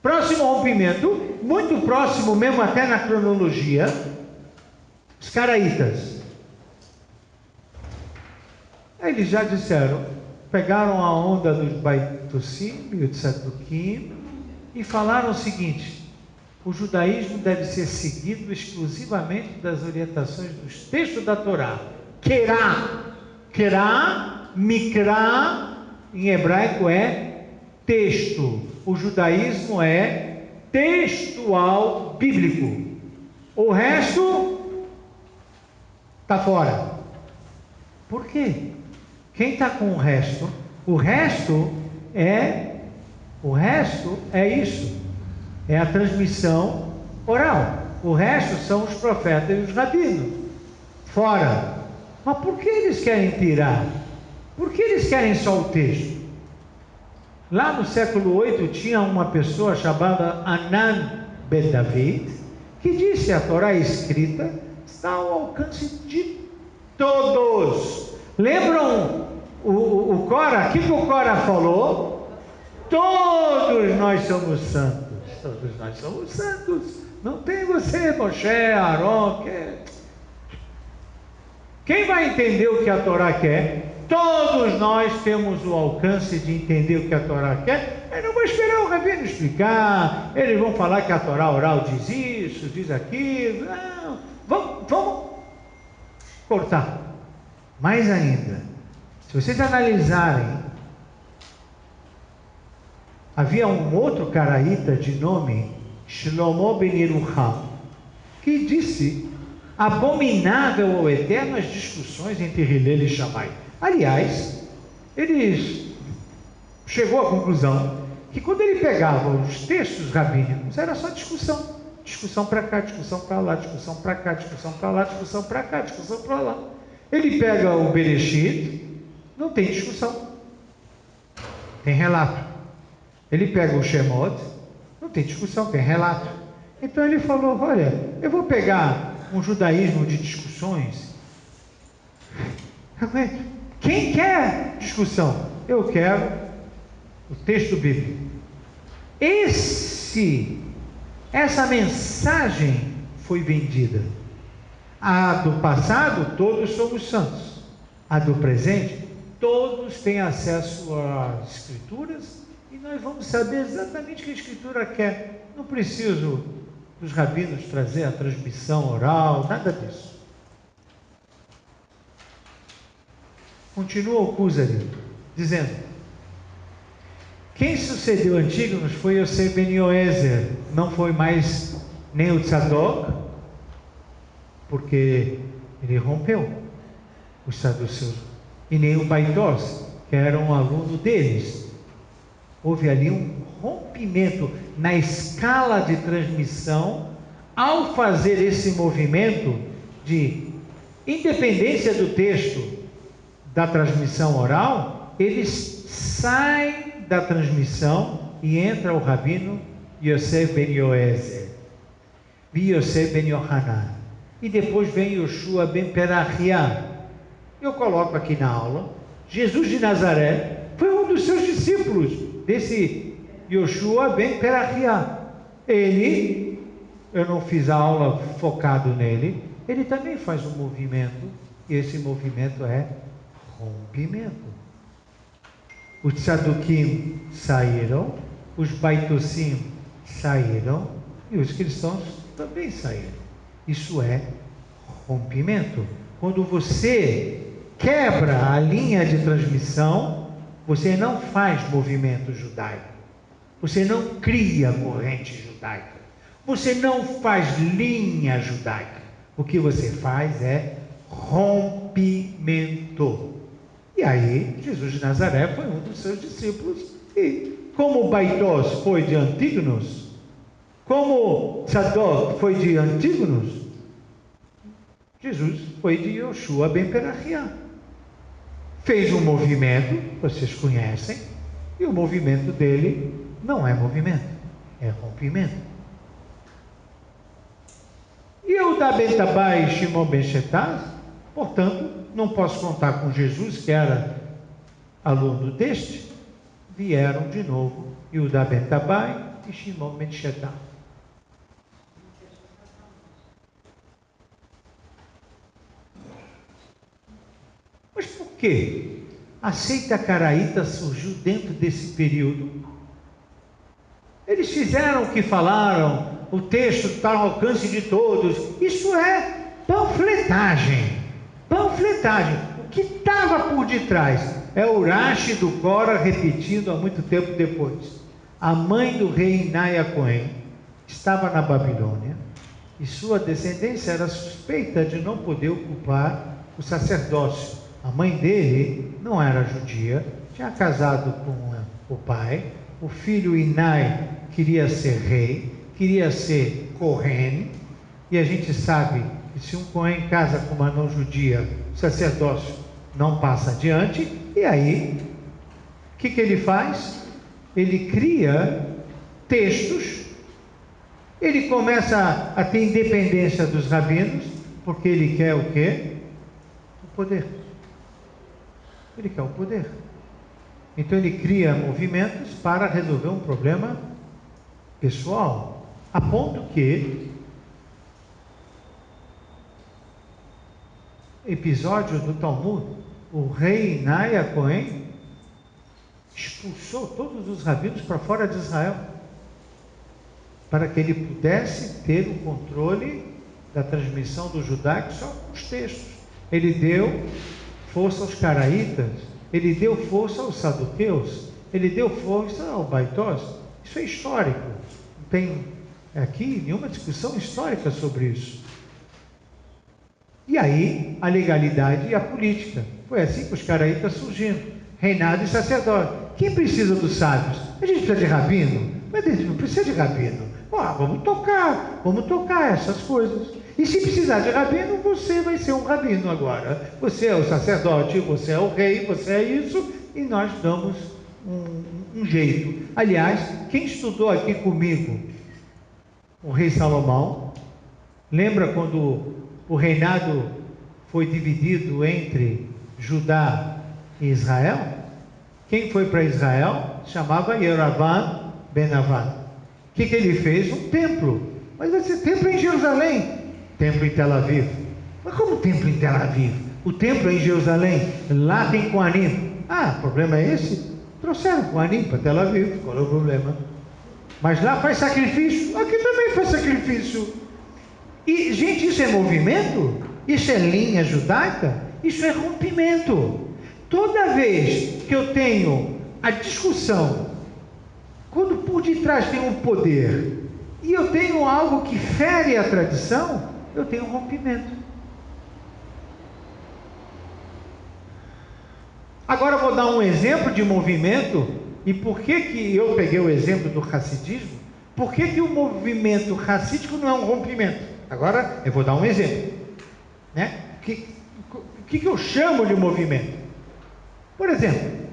A: Próximo rompimento, muito próximo mesmo até na cronologia, os caraítas. Eles já disseram, pegaram a onda dos Baitusim e o Tzadukim e falaram o seguinte: o judaísmo deve ser seguido exclusivamente das orientações dos textos da Torá. Kerá, Mikra, em hebraico é texto. O judaísmo é textual bíblico. O resto está fora. Por quê? Quem está com o resto? O resto é isso. É a transmissão oral. O resto são os profetas e os rabinos. Fora. Mas por que eles querem tirar? Por que eles querem só o texto? Lá no século 8 tinha uma pessoa chamada Anan ben David, que disse: a Torá escrita está ao alcance de todos. Lembram o Cora? O que o Cora falou? Todos nós somos santos. Todos nós somos santos. Não tem você, Moshe, Aaron. Quem vai entender o que a Torá quer? Todos nós temos o alcance de entender o que a Torá quer. Eu não vou esperar o rabino explicar. Eles vão falar que a Torá oral diz isso, diz aquilo. Não. Vamos cortar. Mais ainda, se vocês analisarem, havia um outro caraíta de nome Shlomo ben Yerucham, que disse: abominável ao eterno as discussões entre Hillel e Shammai. Aliás, ele chegou à conclusão que quando ele pegava os textos rabínicos, era só discussão. Discussão para cá, discussão para lá, discussão para cá, discussão para lá, discussão para cá, discussão para lá. Ele pega o Bereshit, não tem discussão, tem relato. Ele pega o Shemot, não tem discussão, tem relato. Então ele falou: olha, eu vou pegar um judaísmo de discussões. Quem quer discussão? Eu quero o texto bíblico. Essa mensagem foi vendida. A do passado, todos somos santos. A do presente, todos têm acesso às escrituras e nós vamos saber exatamente o que a escritura quer. Não preciso dos rabinos trazer a transmissão oral, nada disso. Continua o Kuzari, dizendo: quem sucedeu Antígonos foi Yosef ben Yoezer, não foi mais nem o Tzadok, porque ele rompeu os saduceus, e nem o Baitos, que era um aluno deles. Houve ali um rompimento na escala de transmissão. Ao fazer esse movimento de independência do texto da transmissão oral, eles saem da transmissão e entra o rabino Yosef ben Yoezer, Yosef ben Yohanan, e depois vem Yoshua ben Perachia. Eu coloco aqui na aula: Jesus de Nazaré foi um dos seus discípulos, desse Yoshua ben Perachia. Ele, eu não fiz a aula focado nele, ele também faz um movimento, e esse movimento é rompimento. Os Tzadukim saíram, os Baitosim saíram, e os cristãos também saíram. Isso é rompimento. Quando você quebra a linha de transmissão, você não faz movimento judaico, você não cria corrente judaica, você não faz linha judaica. O que você faz é rompimento. E aí, Jesus de Nazaré foi um dos seus discípulos, e como Baitos foi de Antígonos, como Tzadok foi de Antígonos, Jesus foi de Yoshua ben Perachia. Fez um movimento, vocês conhecem, e o movimento dele não é movimento, é rompimento. E Yehuda ben Tabai e Shimon ben Shetaz, portanto, não posso contar com Jesus, que era aluno deste, vieram de novo Yehuda ben Tabai e Shimon ben Shetaz. Mas por que a seita caraíta surgiu dentro desse período? Eles fizeram o que falaram, o texto está ao alcance de todos. Isso é panfletagem. Panfletagem. O que estava por detrás é o Rashi do Cora repetindo há muito tempo depois. A mãe do rei Inaia Cohen estava na Babilônia e sua descendência era suspeita de não poder ocupar o sacerdócio. A mãe dele não era judia, tinha casado com o pai. O filho Inai queria ser rei, queria ser Cohen, E a gente sabe que se um Cohen casa com uma não judia, o sacerdócio não passa adiante. E aí, o que ele faz? Ele cria textos, ele começa a ter independência dos rabinos, porque ele quer o quê? O poder. Ele quer o poder. Então ele cria movimentos para resolver um problema pessoal, a ponto que episódio do Talmud, o rei Naya Cohen expulsou todos os rabinos para fora de Israel, para que ele pudesse ter o controle da transmissão do judaico só com os textos. Ele deu força aos caraítas, ele deu força aos saduqueus, ele deu força ao baitós. Isso é histórico, não tem aqui nenhuma discussão histórica sobre isso. E aí, a legalidade e a política. Foi assim que os caraítas surgiram, reinado e sacerdote. Quem precisa dos sábios? A gente precisa de rabino? Mas a gente não precisa de rabino. Vamos tocar essas coisas. E se precisar de rabino, você vai ser um rabino agora. Você é o sacerdote, você é o rei, você é isso, e nós damos um jeito. Aliás, quem estudou aqui comigo o rei Salomão, lembra quando o reinado foi dividido entre Judá e Israel? Quem foi para Israel? Chamava Yerovam ben Nevat. O que ele fez? Um templo. Mas vai ser templo em Jerusalém. Templo em Tel Aviv. Mas como templo em Tel Aviv? O templo é em Jerusalém. Lá tem Kohanim. O problema é esse? Trouxeram Kohanim para Tel Aviv. Qual é o problema? Mas lá faz sacrifício. Aqui também faz sacrifício. E, gente, isso é movimento? Isso é linha judaica? Isso é rompimento. Toda vez que eu tenho a discussão, quando por detrás tem um poder, e eu tenho algo que fere a tradição, eu tenho um rompimento. Agora eu vou dar um exemplo de movimento, e por que eu peguei o exemplo do hassidismo? Por que o movimento hassídico não é um rompimento? Agora eu vou dar um exemplo, né? O que eu chamo de movimento? Por exemplo,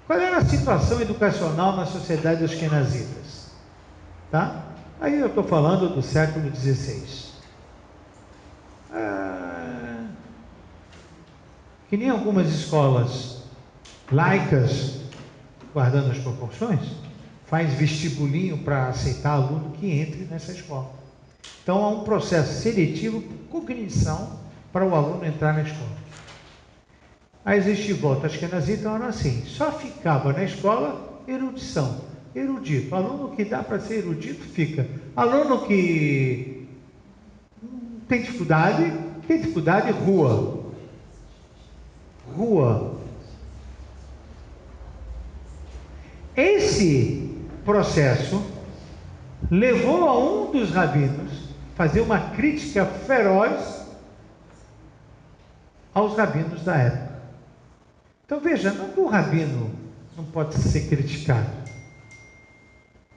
A: qual era a situação educacional na sociedade dos ashkenazitas? Tá? Aí eu estou falando do século XVI. Que nem algumas escolas laicas, guardando as proporções, faz vestibulinho para aceitar aluno que entre nessa escola. Então há um processo seletivo por cognição para o aluno entrar na escola. As yeshivot ashkenazitas eram assim, só ficava na escola erudição, erudito. Aluno que dá para ser erudito fica. Aluno que tem dificuldade, rua. Esse processo levou a um dos rabinos fazer uma crítica feroz aos rabinos da época. Então veja, não que o rabino não pode ser criticado,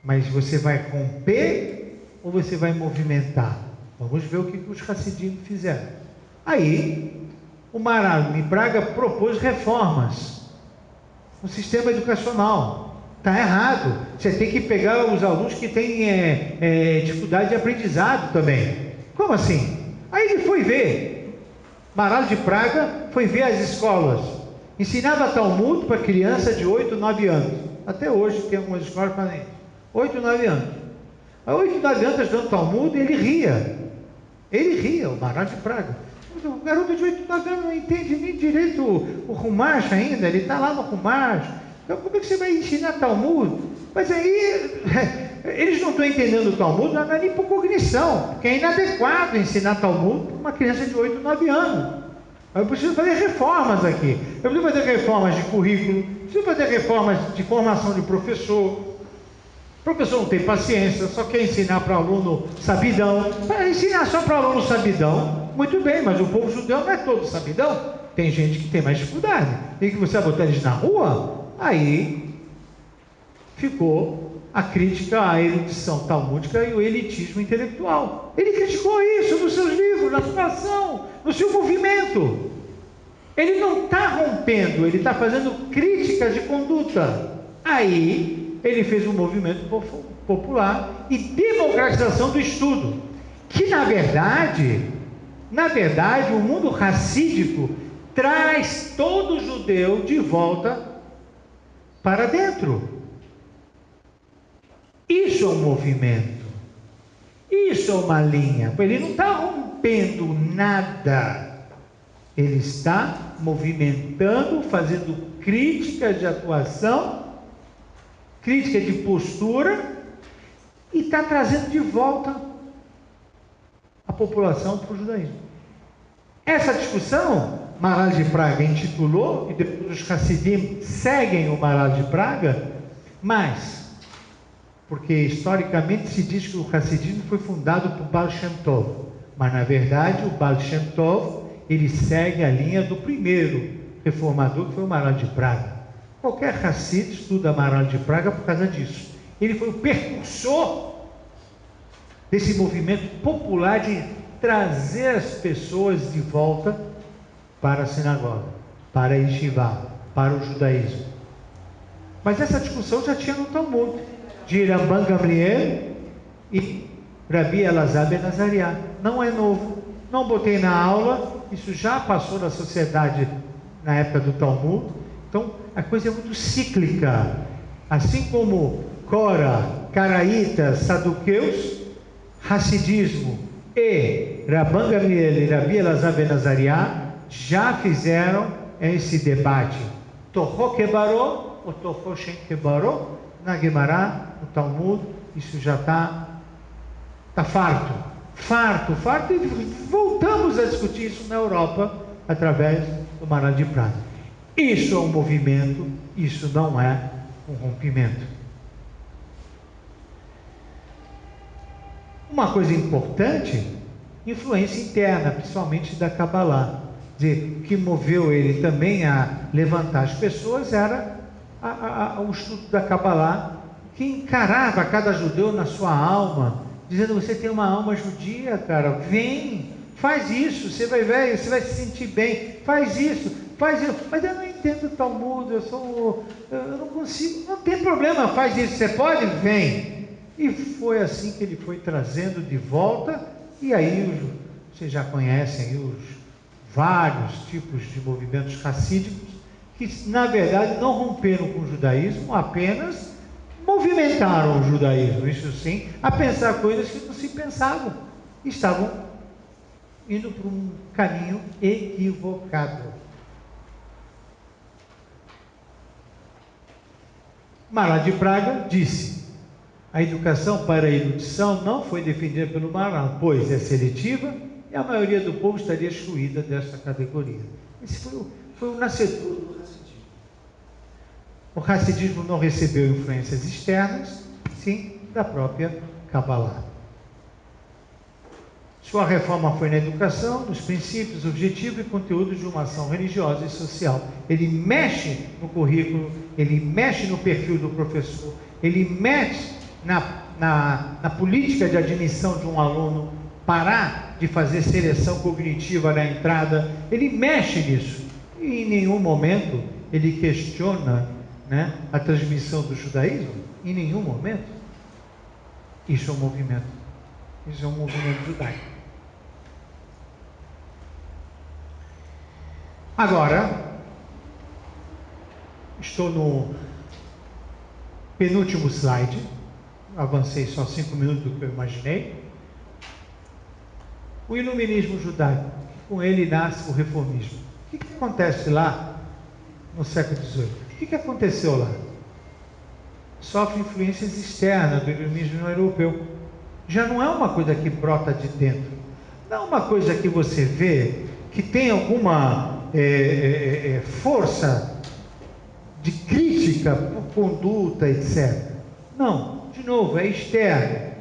A: mas você vai romper ou você vai movimentar? Vamos ver o que os hassidim fizeram. Aí, o Maharal Braga propôs reformas no sistema educacional. Está errado. Você tem que pegar os alunos que têm dificuldade de aprendizado também. Como assim? Aí ele foi ver. Maharal de Praga foi ver as escolas. Ensinava Talmud para criança de 8, 9 anos. Até hoje tem algumas escolas que fazem 8, 9 anos. Há 8, 9 anos estudando Talmud, ele ria, o Maharal de Praga. O garoto de 8, 9 anos não entende nem direito o Rumash ainda, ele está lá no Rumash. Então como é que você vai ensinar Talmud? Mas aí, eles não estão entendendo o Talmud, não é nem por cognição, porque é inadequado ensinar Talmud para uma criança de 8, 9 anos. Eu preciso fazer reformas aqui. Eu preciso fazer reformas de currículo, preciso fazer reformas de formação de professor. O professor não tem paciência, só quer ensinar para aluno sabidão. Para ensinar só para aluno sabidão, muito bem, mas o povo judeu não é todo sabidão. Tem gente que tem mais dificuldade. E que você vai botar eles na rua, aí ficou a crítica à erudição talmúdica e o elitismo intelectual. Ele criticou isso nos seus livros, na sua ação, no seu movimento. Ele não está rompendo, ele está fazendo críticas de conduta. Aí, ele fez um movimento popular e democratização do estudo, que na verdade, o mundo racídico traz todo judeu de volta para dentro. Isso é um movimento, isso é uma linha. Ele não está rompendo nada, ele está movimentando, fazendo crítica de atuação, crítica de postura, e está trazendo de volta a população para o judaísmo. Essa discussão, Maharal de Praga intitulou, e depois os Hassidim seguem o Maharal de Praga, mas porque historicamente se diz que o Hassidismo foi fundado por Baal Shem Tov, mas na verdade o Baal Shem Tov, ele segue a linha do primeiro reformador, que foi o Maharal de Praga. Qualquer Hassid estuda Maharal de Praga por causa disso. Ele foi o precursor desse movimento popular de trazer as pessoas de volta para a sinagoga, para a yeshiva, para o judaísmo. Mas essa discussão já tinha no Talmud, de Rabban Gamliel e Rabi Elazar ben Azariah. Não é novo, não botei na aula, isso já passou na sociedade na época do Talmud. Então a coisa é muito cíclica. Assim como Cora, Caraítas, Saduqueus, Hassidismo e Rabban Gamliel e Rabi Elazar ben Azariah já fizeram esse debate. Torro Kebaró ou Torro Shen Kebaró? Na Guemará, no Talmud, isso já está farto, e voltamos a discutir isso na Europa, através do Maharal de Praga. Isso é um movimento, isso não é um rompimento. Uma coisa importante, influência interna, principalmente da Kabbalah. O que moveu ele também a levantar as pessoas era o estudo da Kabbalah, que encarava cada judeu na sua alma, dizendo: você tem uma alma judia, cara, vem, faz isso, você vai ver, você vai se sentir bem, faz isso, mas eu não entendo o Talmud, eu não consigo, não tem problema, faz isso, você pode? Vem. E foi assim que ele foi trazendo de volta, e aí vocês já conhecem os vários tipos de movimentos racídicos, que na verdade não romperam com o judaísmo, apenas movimentaram o judaísmo, isso sim, a pensar coisas que não se pensavam, estavam indo por um caminho equivocado. Maharal de Praga disse: a educação para a erudição não foi defendida pelo Maharal, pois é seletiva e a maioria do povo estaria excluída dessa categoria. Esse foi o nascedor do Hassidismo. O Hassidismo não recebeu influências externas, sim da própria Kabbalah. Sua reforma foi na educação, nos princípios, objetivos e conteúdos de uma ação religiosa e social. Ele mexe no currículo, ele mexe no perfil do professor, ele mexe na política de admissão de um aluno, parar de fazer seleção cognitiva na entrada, ele mexe nisso. E em nenhum momento ele questiona, né, a transmissão do judaísmo, em nenhum momento. Isso é um movimento, isso é um movimento judaico. Agora, estou no penúltimo slide, avancei só 5 minutos do que eu imaginei. O iluminismo judaico, com ele nasce o reformismo. O que acontece lá no século XVIII? O que aconteceu lá? Sofre influências externas do iluminismo europeu. Já não é uma coisa que brota de dentro. Não é uma coisa que você vê que tem alguma força de crítica por conduta, etc. Não, de novo, é externo.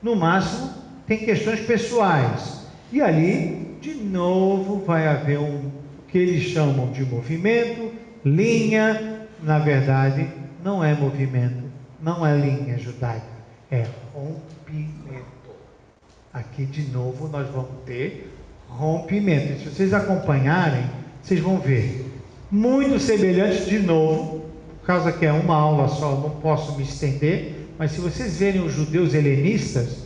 A: No máximo, tem questões pessoais. E ali, de novo, vai haver o que eles chamam de movimento, linha. Na verdade, não é movimento, não é linha judaica, é rompimento. Aqui de novo nós vamos ter rompimento. E se vocês acompanharem, vocês vão ver. Muito semelhante de novo, por causa que é uma aula só, não posso me estender, mas se vocês verem os judeus helenistas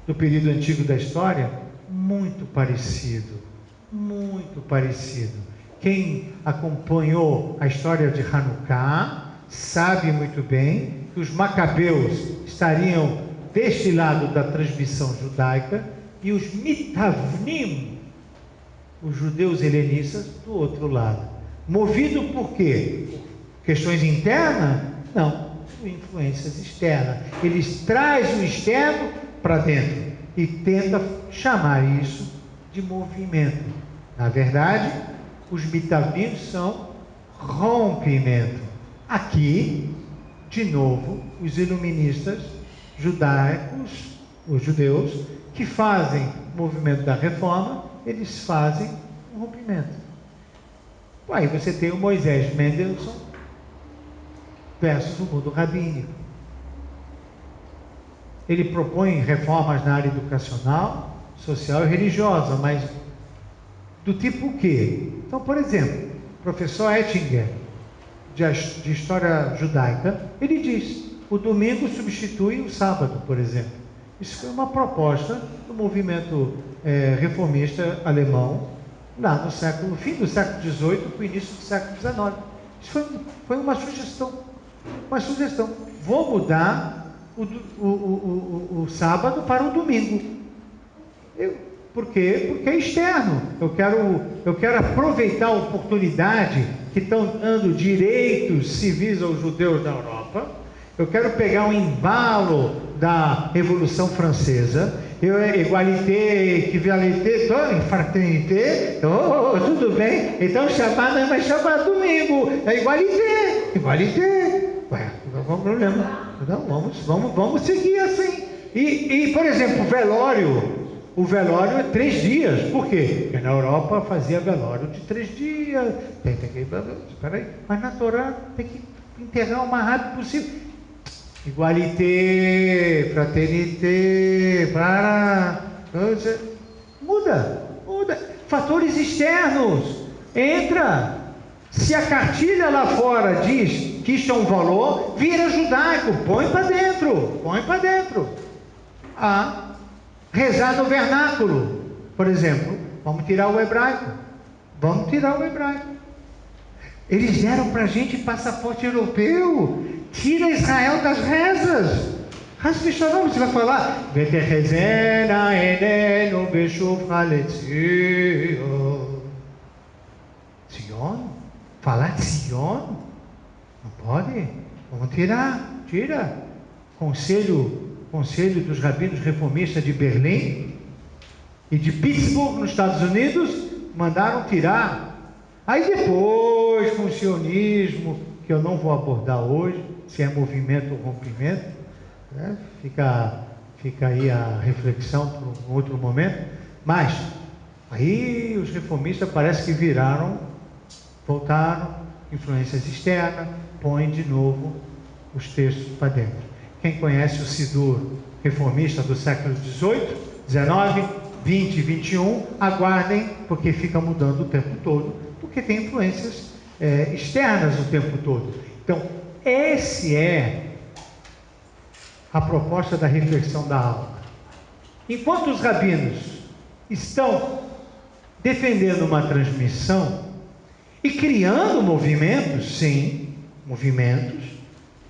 A: do período antigo da história, muito parecido, muito parecido. Quem acompanhou a história de Hanukkah sabe muito bem que os macabeus estariam deste lado da transmissão judaica e os mitavnim, os judeus helenistas, do outro lado. Movido por quê? Questões internas? Não, por influências externas. Eles trazem o externo para dentro e tentam chamar isso de movimento. Na verdade, os mitavnim são rompimento. Aqui, de novo, os iluministas judaicos, os judeus, que fazem o movimento da reforma, eles fazem um rompimento. Aí você tem o Moisés Mendelssohn versus o mundo rabínico. Ele propõe reformas na área educacional, social e religiosa, mas do tipo o quê? Então, por exemplo, o professor Ettinger, de História Judaica, ele diz: o domingo substitui o sábado, por exemplo. Isso foi uma proposta do movimento reformista alemão, lá no fim do século XVIII para o início do século XIX. Isso foi uma sugestão. Vou mudar o sábado para o domingo. Por quê? Porque é externo. Eu quero aproveitar a oportunidade que estão dando direitos civis aos judeus da Europa. Eu quero pegar o embalo da Revolução Francesa. Égalité, equivalente, fraternité, tudo bem. Então Shabbat não é mais Shabbat domingo, é igualité. Ué, não é um problema. Não, vamos seguir assim. E, por exemplo, o velório é 3 dias. Por quê? Porque na Europa fazia velório de 3 dias. Espera aí, mas na Torá tem que enterrar o mais rápido possível. Igualité, fraternité, muda. Fatores externos. Entra. Se a cartilha lá fora diz que isso é um valor, vira judaico. Põe para dentro. Rezar no vernáculo, por exemplo. Vamos tirar o hebraico. Eles deram para a gente passaporte europeu. Tira Israel das rezas. Você vai falar Zion? Falar de Zion? Não pode? Vamos tirar. Tira. Conselho dos rabinos reformistas de Berlim e de Pittsburgh, nos Estados Unidos, mandaram tirar. Aí depois, com o sionismo, que eu não vou abordar hoje, se é movimento ou rompimento, né? Fica aí a reflexão para um outro momento. Mas aí os reformistas parece que voltaram, influências externas, põem de novo os textos para dentro. Quem conhece o Sidur reformista do século XVIII, XIX, XX e XXI, aguardem, porque fica mudando o tempo todo, porque tem influências externas o tempo todo. Então, essa é a proposta da reflexão da aula. Enquanto os rabinos estão defendendo uma transmissão e criando movimentos,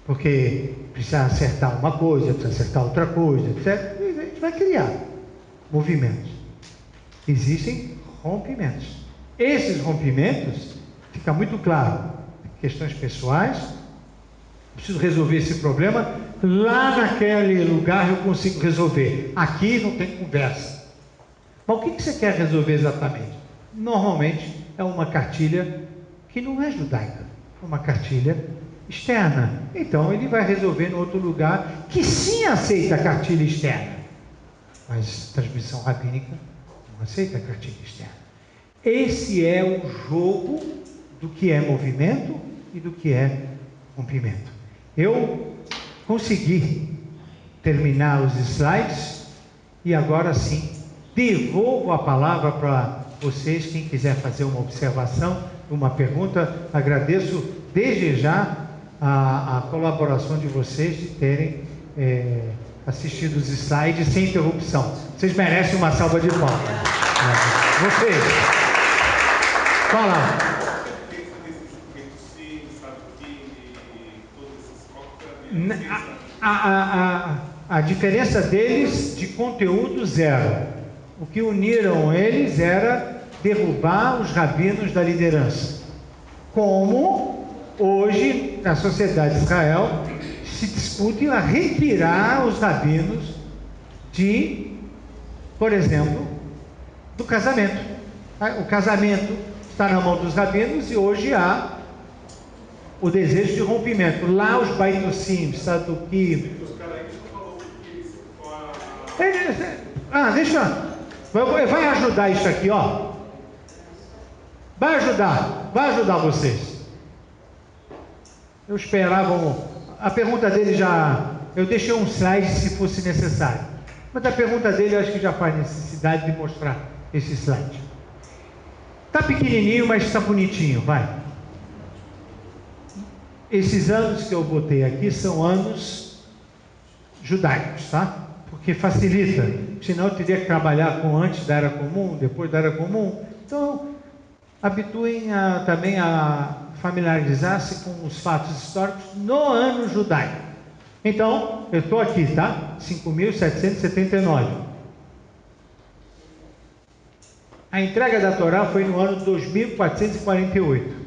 A: porque precisa acertar uma coisa, precisa acertar outra coisa, etc. E a gente vai criar movimentos. Existem rompimentos. Esses rompimentos, fica muito claro, questões pessoais, preciso resolver esse problema, lá naquele lugar eu consigo resolver. Aqui não tem conversa. Mas o que você quer resolver exatamente? Normalmente é uma cartilha que não é judaica, é uma cartilha externa. Então ele vai resolver em outro lugar que sim aceita a cartilha externa, mas transmissão rabínica não aceita a cartilha externa. Esse é o jogo do que é movimento e do que é rompimento. Eu consegui terminar os slides e agora sim devolvo a palavra para vocês, quem quiser fazer uma observação, uma pergunta. Agradeço desde já a colaboração de vocês de terem assistido os slides sem interrupção. Vocês merecem uma salva de palmas. Vocês. Fala. A diferença deles de conteúdo zero. O que uniram eles era derrubar os rabinos da liderança. Como hoje na sociedade de Israel se discute a retirar os rabinos de, por exemplo, do casamento. O casamento está na mão dos rabinos e hoje há o desejo de rompimento. Lá os baitossim, saduquim. Deixa. Vai ajudar isso aqui, ó. Vai ajudar vocês. Eu esperava. A pergunta dele já. Eu deixei um slide se fosse necessário. Mas a pergunta dele eu acho que já faz necessidade de mostrar esse slide. Está pequenininho, mas está bonitinho, vai. Esses anos que eu botei aqui são anos judaicos, tá? Porque facilita. Senão eu teria que trabalhar com antes da Era Comum, depois da Era Comum. Então, habituem também a familiarizar-se com os fatos históricos no ano judaico. Então, eu estou aqui, tá? 5.779. A entrega da Torá foi no ano 2448.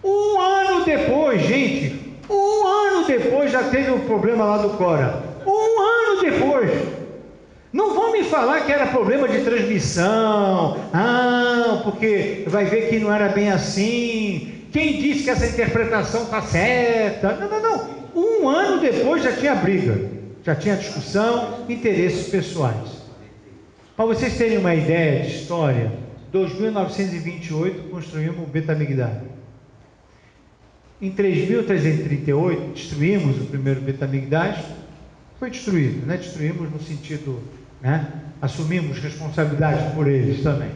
A: Um ano depois, gente, já teve o problema lá do Cora. Um ano depois. Não vão me falar que era problema de transmissão. Porque vai ver que não era bem assim. Quem disse que essa interpretação está certa? Não. Um ano depois já tinha briga, já tinha discussão, interesses pessoais. Para vocês terem uma ideia de história, 2928 construímos o Bet HaMikdash. Em 3.338 destruímos o primeiro Bet HaMikdash. Foi destruído, né? Destruímos no sentido, né? Assumimos responsabilidade por eles também.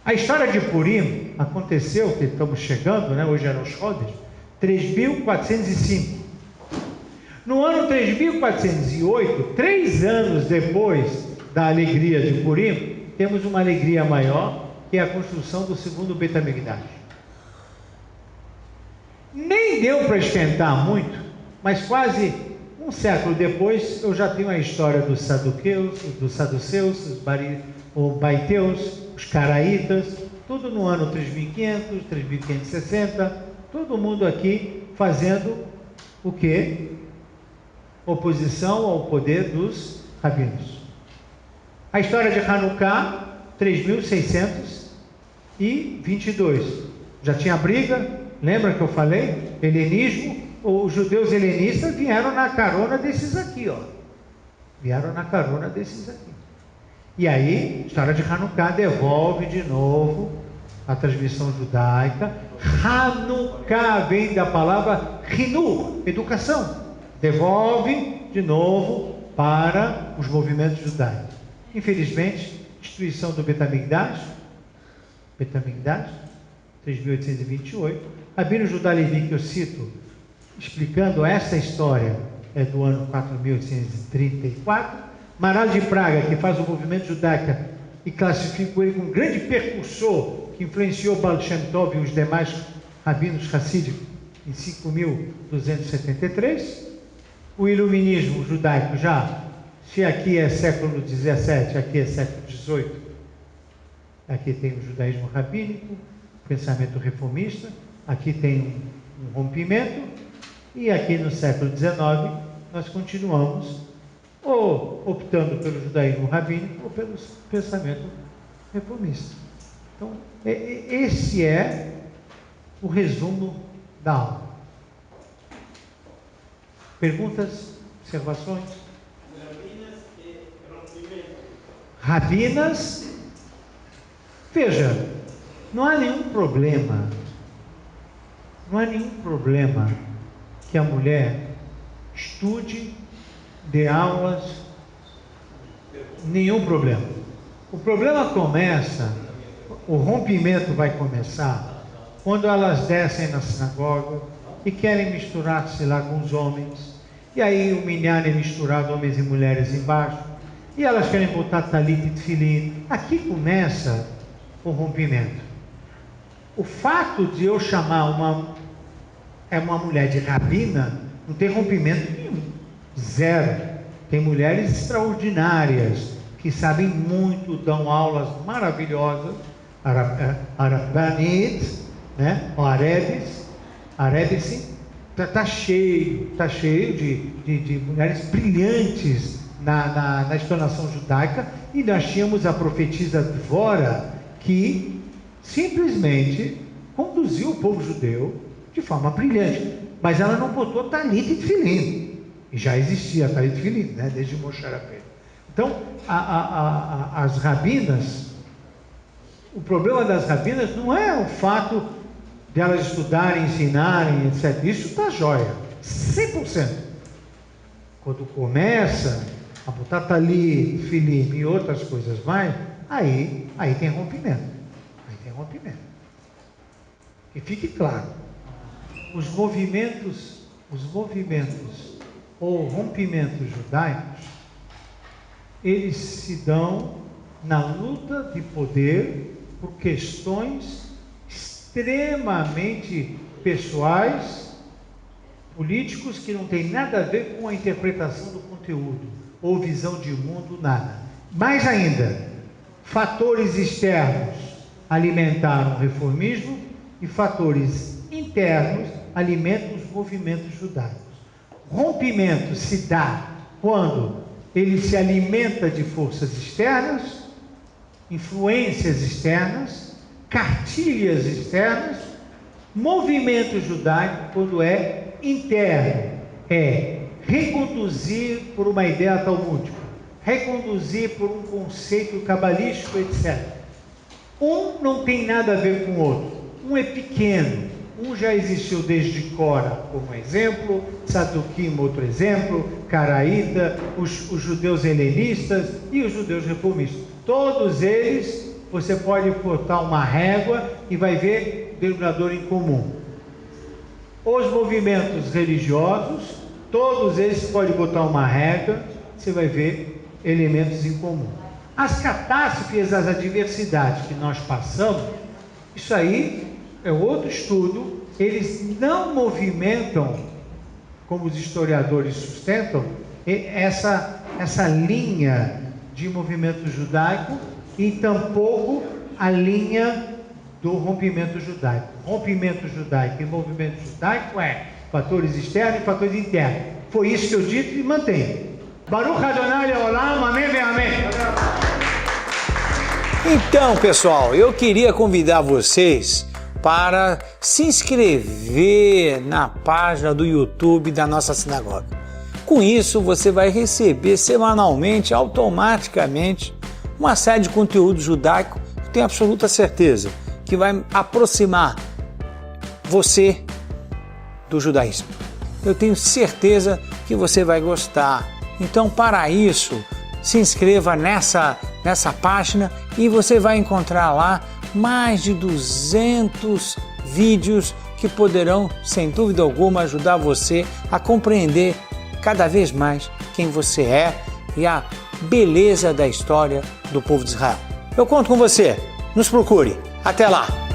A: A história de Purim aconteceu, que estamos chegando, né? Hoje era os Rodes, 3.405. No ano 3.408, 3 anos depois da alegria de Purim, temos uma alegria maior, que é a construção do segundo Bet HaMikdash. Nem deu para esquentar muito, mas quase um século depois eu já tenho a história dos saduceus, os baiteus, os caraítas, tudo no ano 3.500, 3.560, todo mundo aqui fazendo o quê? Oposição ao poder dos rabinos. A história de Hanukkah, 3.622. Já tinha briga, lembra que eu falei? Helenismo, os judeus helenistas vieram na carona desses aqui, ó. Vieram na carona desses aqui. E aí, a história de Hanukkah devolve de novo a transmissão judaica. Hanukkah vem da palavra Hinur, educação. Devolve de novo para os movimentos judaicos. Infelizmente, destruição do Bet HaMikdash, 3.828. Rabino Judá Levi, que eu cito, explicando essa história, é do ano 4.834. Maral de Praga, que faz o movimento judaico e classifica ele como um grande percursor que influenciou Baal Shem Tov e os demais rabinos hassídicos em 5.273. O iluminismo judaico já, se aqui é século XVII, aqui é século XVIII, aqui tem o judaísmo rabínico, pensamento reformista, aqui tem um rompimento, e aqui no século XIX nós continuamos ou optando pelo judaísmo rabínico ou pelo pensamento reformista. Então, esse é o resumo da aula. Perguntas, observações?
B: Rabinas e rompimento.
A: Rabinas, veja, não há nenhum problema que a mulher estude, dê aulas, nenhum problema. O problema começa, o rompimento vai começar quando elas descem na sinagoga e querem misturar-se lá com os homens, e aí o minyan é misturado homens e mulheres embaixo, e elas querem botar talit e tefilim. Aqui começa o rompimento. O fato de eu chamar uma mulher de rabina, não tem rompimento nenhum, zero. Tem mulheres extraordinárias, que sabem muito, dão aulas maravilhosas, arabanit, né? Ou arebes, está cheio de mulheres brilhantes na explanação judaica, e nós tínhamos a profetisa Dvora, que simplesmente conduziu o povo judeu de forma brilhante, mas ela não botou talit e tefilim, e já existia talit e tefilim, né? Desde Moshe Rabbeinu. Então, as rabinas, o problema das rabinas não é o fato de elas estudarem, ensinarem, etc. Isso está jóia, 100%. Quando começa a botar talit, tefilim e outras coisas mais, aí tem rompimento. Aí tem rompimento. Que fique claro, os movimentos ou rompimentos judaicos, eles se dão na luta de poder por questões extremamente pessoais, políticos, que não tem nada a ver com a interpretação do conteúdo ou visão de mundo, nada. Mais ainda, fatores externos alimentaram o reformismo e fatores internos alimentam os movimentos judaicos. Rompimento se dá quando ele se alimenta de forças externas, influências externas, cartilhas externas. Movimento judaico, quando é interno, é reconduzir por uma ideia talmúdica, reconduzir por um conceito cabalístico, etc. Um não tem nada a ver com o outro, um é pequeno. Um já existiu desde Cora, como exemplo, Saduquim, outro exemplo, Caraíta, os judeus helenistas e os judeus reformistas. Todos eles, você pode botar uma régua e vai ver denominador em comum. Os movimentos religiosos, todos eles pode botar uma régua, você vai ver elementos em comum. As catástrofes, as adversidades que nós passamos, isso aí é outro estudo. Eles não movimentam, como os historiadores sustentam, essa linha de movimento judaico, e tampouco a linha do rompimento judaico. Rompimento judaico e movimento judaico é fatores externos e fatores internos. Foi isso que eu disse e mantenho. Baruch Adonai Leolam, amém ve amém.
H: Então, pessoal, eu queria convidar vocês para se inscrever na página do YouTube da nossa sinagoga. Com isso, você vai receber semanalmente, automaticamente, uma série de conteúdo judaico, que tenho absoluta certeza que vai aproximar você do judaísmo. Eu tenho certeza que você vai gostar. Então, para isso, se inscreva nessa página e você vai encontrar lá mais de 200 vídeos que poderão, sem dúvida alguma, ajudar você a compreender cada vez mais quem você é e a beleza da história do povo de Israel. Eu conto com você. Nos procure. Até lá!